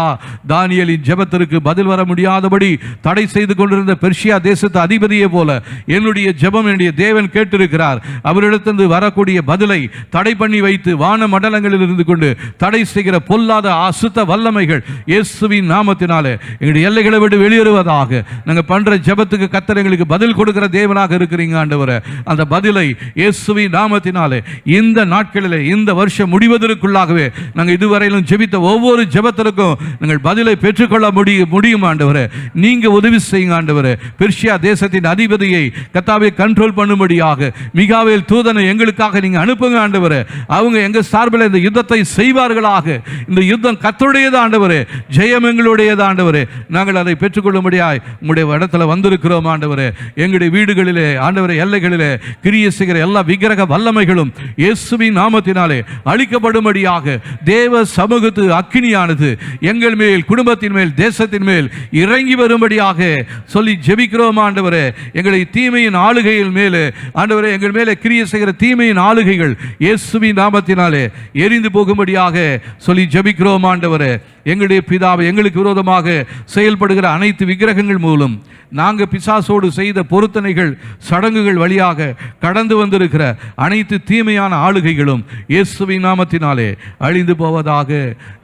தானியேலின் ஜெபத்திற்கு பதில் வர முடியாதபடி தடை செய்து கொண்டிருந்த பெர்சியா தேசத்து அதிபதியை போல என்னுடைய ஜெபம் என்னுடைய தேவன் கேட்டிருக்கிறார். அவரிடத்திலிருந்து வரக்கூடிய பதிலை தடை பண்ணி வைத்து வான மண்டலங்களில் இருந்து கொண்டு தடை செய்கிற பொல்லாத அசுத்த வல்லமைகள் இயேசுவின் நாமத்தினாலே எங்களுடைய எல்லைகளை விட்டு வெளியேறுவதாக. நாங்கள் பண்ற ஜெபத்துக்கு கர்த்தர் எங்களுக்கு பதில் கொடுக்கிற தேவனாக இருக்கிறீங்க ஆண்டவரே. அந்த பதிலை இயேசுவின் நாமத்தினாலே இந்த நாட்களிலே, இந்த வருஷம் முடிவதற்குள்ளாகவே நாங்கள் இதுவரையிலும் ஜெபித்த ஒவ்வொரு ஜெபத்திற்கும் நாங்கள் பதிலை பெற்றுக்கொள்ள முடியும் ஆண்டவரே. நீங்க உதவி செய்யுங்க ஆண்டவரே. பெர்சியா தேசத்தின் அதிபதியை கர்த்தாவே கண்ட்ரோல் பண்ணும்படியாக மிகாவேல் தூதனை எங்களுக்காக நீங்க அனுப்புங்க ஆண்டவரே. அவங்க எங்க சார்பில் இந்த யுத்தத்தை செய்வார்களாக. இந்த யுத்தம் கர்த்தருடையது ஆண்டவரே, ஜெயம் எங்களுடையது ஆண்டவரே. நாங்கள் அதை பெற்றுக்கொள்ளும்படியாய் உங்களுடைய இடத்துல வந்திருக்கிறோம் ஆண்டவரே. எங்களுடைய வீடுகளிலே ஆண்டவரே, எல்லைகளிலே கிரியை செய்கிற எல்லா விக்கிரக வல்லமைகளும் இயேசுவின் நாமத்தினாலே அழிக்கப்படும்படியாக தேவ சமூகத்து அக்கினியானது எங்கள் மேல், குடும்பத்தின் மேல், தேசத்தின் மேல் இறங்கி வரும்படியாக சொல்லி ஜெபிக்கிறோம் ஆண்டவரே. எங்களை தீமையின் ஆளுகையில் மேலே ஆண்டவரே, எங்கள் மேலே கிரியை செய்கிற தீமையின் ஆளுகைகள் இயேசுவின் நாமத்தினாலே எரிந்து போகும்படியாக சொல்லி ஜெபிக்கிறோம் ஆண்டவரே. எங்களுடைய பிதாவை, எங்களுக்கு விரோதமாக செயல்படுகிற அனைத்து விக்கிரகங்கள் மூலம் நாங்கள் பிசாசோடு செய்த பொருத்தனைகள், சடங்குகள் வழியாக கடந்து வந்திருக்கிற அனைத்து தீமையான ஆளுகைகளும் இயேசுவின் நாமத்தினாலே அழிந்து போவதாக.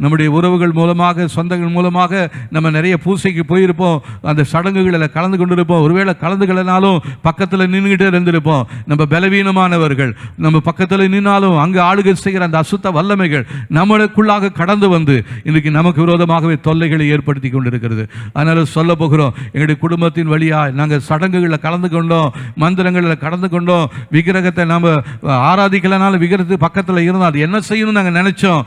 நம்முடைய உறவுகள் மூலமாக, சொந்தங்கள் மூலமாக நம்ம நிறைய பூசைக்கு போயிருப்போம். அந்த சடங்குகளில் கலந்து கொண்டிருப்போம். ஒருவேளை கலந்துகளனாலும் பக்கத்தில் நின்றுகிட்டே இருந்திருப்போம். நம்ம பலவீனமானவர்கள். நம்ம பக்கத்தில் நின்னாலும் அங்கு ஆளுகை செய்கிற அந்த அசுத்த வல்லமைகள் நம்மளுக்குள்ளாக கடந்து வந்து இன்றைக்கு நமக்கு விரோதமாகவே தொல்லைகளை ஏற்படுத்தி கொண்டிருக்கிறது. அதனால சொல்ல போகிறோம், எங்களுடைய குடும்பத்தின் வழியா நாங்கள் சடங்குகளில் கலந்து கொண்டோம், வனாந்தரங்களில் கடந்து கொண்டோம். விக்கிரகத்தை நம்ம ஆராதிக்கலனாலும் விக்கிரகத்து பக்கத்தில் இருந்தோம். அது என்ன செய்யணும்னு நாங்கள் நினைச்சோம்.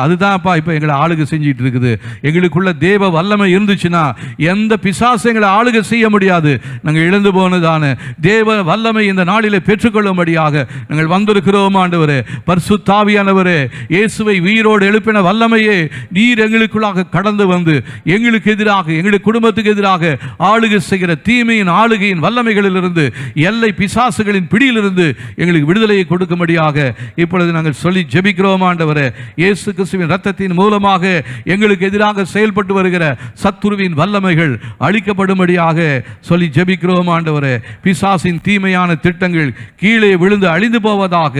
அதுதான்ப்பா இப்போ எங்களை ஆளுகை செஞ்சிட்டு இருக்குது. எங்களுக்குள்ள தேவ வல்லமை இருந்துச்சுன்னா எந்த பிசாசு எங்களை ஆளுகை செய்ய முடியாது. நாங்கள் இழந்து போனதான தேவ வல்லமை இந்த நாளிலே பெற்றுக்கொள்ளும்படியாக நாங்கள் வந்திருக்கிறோம். ஆண்டவரே, பரிசுத்த ஆவியானவரே, இயேசுவை உயிரோடு எழுப்பின வல்லமையே நீர் எங்களுக்குள்ளாக கடந்து வந்து எங்களுக்கு எதிராக, எங்களுடைய குடும்பத்துக்கு எதிராக ஆளுகை செய்கிற தீமையின் ஆளுகையின் வல்லமைகளிலிருந்து, எல்லை பிசாசுகளின் பிடியிலிருந்து எங்களுக்கு விடுதலையை கொடுக்கும்படியாக இப்பொழுது நாங்கள் சொல்லி ஜெபிக்கிறோம். ஆண்டவரே, இயேசு கிறிஸ்துவின் இரத்தத்தின் மூலமாக எங்களுக்கு எதிராக செயல்பட்டு வருகிற சத்துருவின் வல்லமைகள் அழிக்கப்படும்படியாக சொல்லி ஜெபிக்கிறோம். ஆண்டவரே, பிசாசின் தீமையான திட்டங்கள் கீழே விழுந்து அழிந்து போவதாக,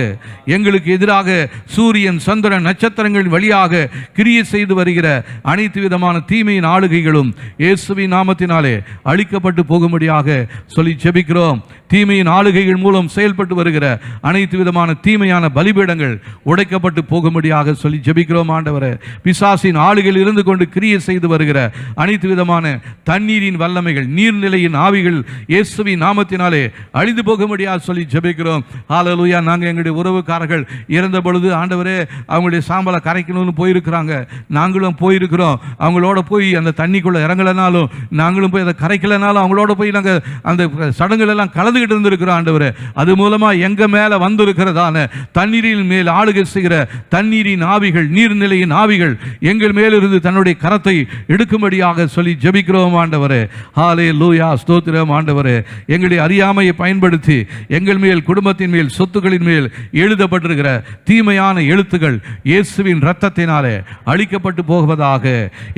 எங்களுக்கு எதிராக சூரியன் சந்திரன் நட்சத்திரங்களின் வழியாக கிரியை செய்து வருகிற அனைத்து விதமான தீமையின் ஆளுகைகளும் இயேசுவின் நாமத்தினாலே அழிக்கப்பட்டு போகும்படியாக சொல்லி ஜெபிக்கிறோம். தீமையின் ஆளுகைகள் மூலம் செயல்பட்டு வருகிற அனைத்து விதமான தீமையான பலிபீடங்கள் உடைக்கப்பட்டு போகும்படியாக சொல்லி ஜெபிக்கிறோம். ஆண்டவரே, பிசாசின் ஆளுகையில் இருந்து கொண்டு கிரியை செய்து வருகிற அனைத்து விதமான தண்ணீரின் வல்லமைகள், நீர்நிலையின் ஆவிகள் இயேசுவின் நாமத்தினாலே அழிந்து போகும்படியாக சொல்லி ஜெபிக்கிறோம். ஹல்லேலூயா. நாங்கள் எங்களுடைய உறவுக்காரர்கள் இறந்த பொழுது ஆண்டவரே அவங்களுடைய சாம்பலை கரைக்கணும்னு போயிருக்கிறாங்க. நாங்களும் போயிருக்கிறோம். அவங்களோட போய் அந்த தண்ணிக்குள்ளே இறங்கலைனாலும், நாங்களும் போய் அதை கரைக்கலைனாலும் அவங்களோட போய் நாங்கள் அந்த சடங்குகள் எல்லாம் கலந்துகிட்டு இருந்திருக்கிறோம். ஆண்டவரே, அது மூலமாக எங்கள் மேலே வந்திருக்கிறதான தண்ணீரின் மேல் ஆளுகை செய்கிற தண்ணீரின் ஆவிகள், நீர்நிலையின் ஆவிகள் எங்கள் மேலிருந்து தன்னுடைய கரத்தை எடுக்கும்படியாக சொல்லி ஜெபிக்கிறோம். ஆண்டவரே, ஹல்லேலூயா, ஸ்தோத்திரம். ஆண்டவரே, எங்களுடைய அறியாமையை பயன்படுத்தி எங்கள் மேல், குடும்பத்தின் மேல், சொத்துக்களின் மேல் எழுதப்பட்டிருக்கிற தீமையான எழுத்துக்கள் இயேசுவின் இரத்தத்தினாலே அழிக்கப்பட்டு போவதாக.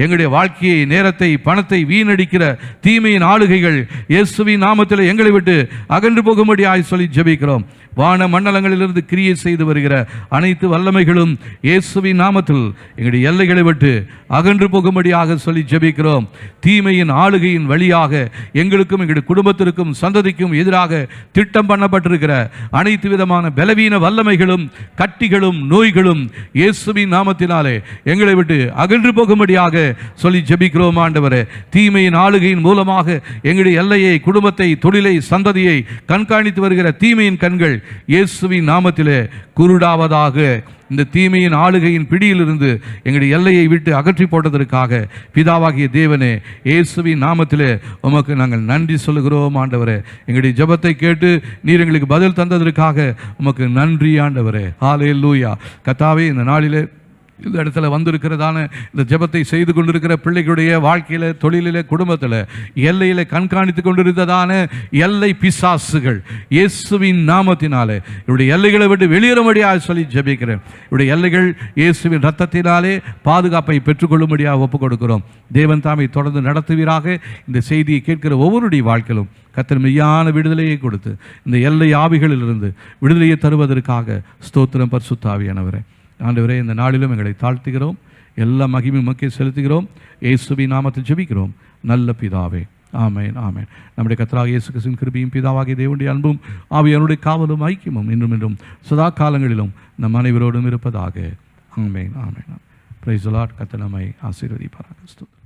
எங்களுடைய வாழ்க்கையை, நேரத்தை, பணத்தை வீணடிக்கிற தீமையின் ஆளுகைகள் இயேசுவின் நாமத்தில் எங்களை விட்டு அகன்று போகும்படியாய் சொல்லி ஜெபிக்கிறோம். வான மண்டலங்களிலிருந்து கிரியை செய்து வருகிற அனைத்து வல்லமைகளும் இயேசுவின் நாமத்தில் எங்களுடைய எல்லைகளை விட்டு அகன்று போகும்படியாக சொல்லி ஜெபிக்கிறோம். தீமையின் ஆளுகையின் வழியாக எங்களுக்கும் எங்களுடைய குடும்பத்திற்கும் சந்ததிக்கும் எதிராக திட்டம் பண்ணப்பட்டிருக்கிற அனைத்து விதமான பலவீன வல்லமைகளும் கட்டிகளும் நோய்களும் இயேசுவின் நாமத்தினாலே எங்களை விட்டு அகன்று போகும்படியாக சொல்லி ஜெபிக்கிறோம். ஆண்டவரே, தீமையின் ஆளுகையின் மூலமாக எங்களுடைய எல்லையை, குடும்பத்தை, தொழிலை, சந்ததியை கண்காணித்து வருகிற தீமையின் கண்கள் இயேசுவின் நாமத்திலே குருடாவதாக. இந்த தீமையின் ஆளுகையின் பிடியிலிருந்து எங்களுடைய எல்லையை விட்டு அகற்றி போட்டதற்காக பிதாவாகிய தேவனே, இயேசுவின் நாமத்திலே உமக்கு நாங்கள் நன்றி சொல்லுகிறோம். ஆண்டவரே, எங்களுடைய ஜெபத்தை கேட்டு நீர் எங்களுக்கு பதில் தந்ததற்காக உமக்கு நன்றி. ஆண்டவரே, ஹல்லேலூயா. கர்த்தாவே, இந்த நாளிலே இந்த இடத்துல வந்திருக்கிறதான இந்த ஜெபத்தை செய்து கொண்டிருக்கிற பிள்ளைகளுடைய வாழ்க்கையில், தொழிலில், குடும்பத்தில், எல்லையில் கண்காணித்து கொண்டிருந்ததான எல்லை பிசாசுகள் இயேசுவின் நாமத்தினாலே இவருடைய எல்லைகளை விட்டு வெளியேறும்படியாக சொல்லி ஜெபிக்கிறேன். இவருடைய எல்லைகள் இயேசுவின் இரத்தத்தினாலே பாதுகாப்பை பெற்றுக்கொள்ளும்படியாக ஒப்புக் கொடுக்கிறோம். தேவன் தாமை தொடர்ந்து நடத்துவீராக. இந்த செய்தியை கேட்கிற ஒவ்வொருடைய வாழ்க்கையிலும் கர்த்தர் மெய்யான விடுதலையை கொடுத்து இந்த எல்லை ஆவிகளிலிருந்து விடுதலையை தருவதற்காக ஸ்தோத்திரம். பரிசுத்த ஆவியானவரே, ஆண்டவரே, இந்த நாளிலும் எங்களை தாழ்த்துகிறோம். எல்லா மகிமை உமக்கே செலுத்துகிறோம். இயேசுவின் நாமத்தில் ஜெபிக்கிறோம் நல்ல பிதாவே. ஆமென், ஆமென். நம்முடைய கர்த்தராகிய இயேசு கிறிஸ்துவின் கிருபையும் பிதாவாகிய தேவனுடைய அன்பும் ஆவியானுடைய காவலும் ஐக்கியமும் இன்றும் இன்றும் சதா காலங்களிலும் நம் அனைவரோடும் இருப்பதாக. ஆமென், ஆமென். Praise the Lord. கர்த்தர் நம்மை ஆசீர்வதிப்பாராக.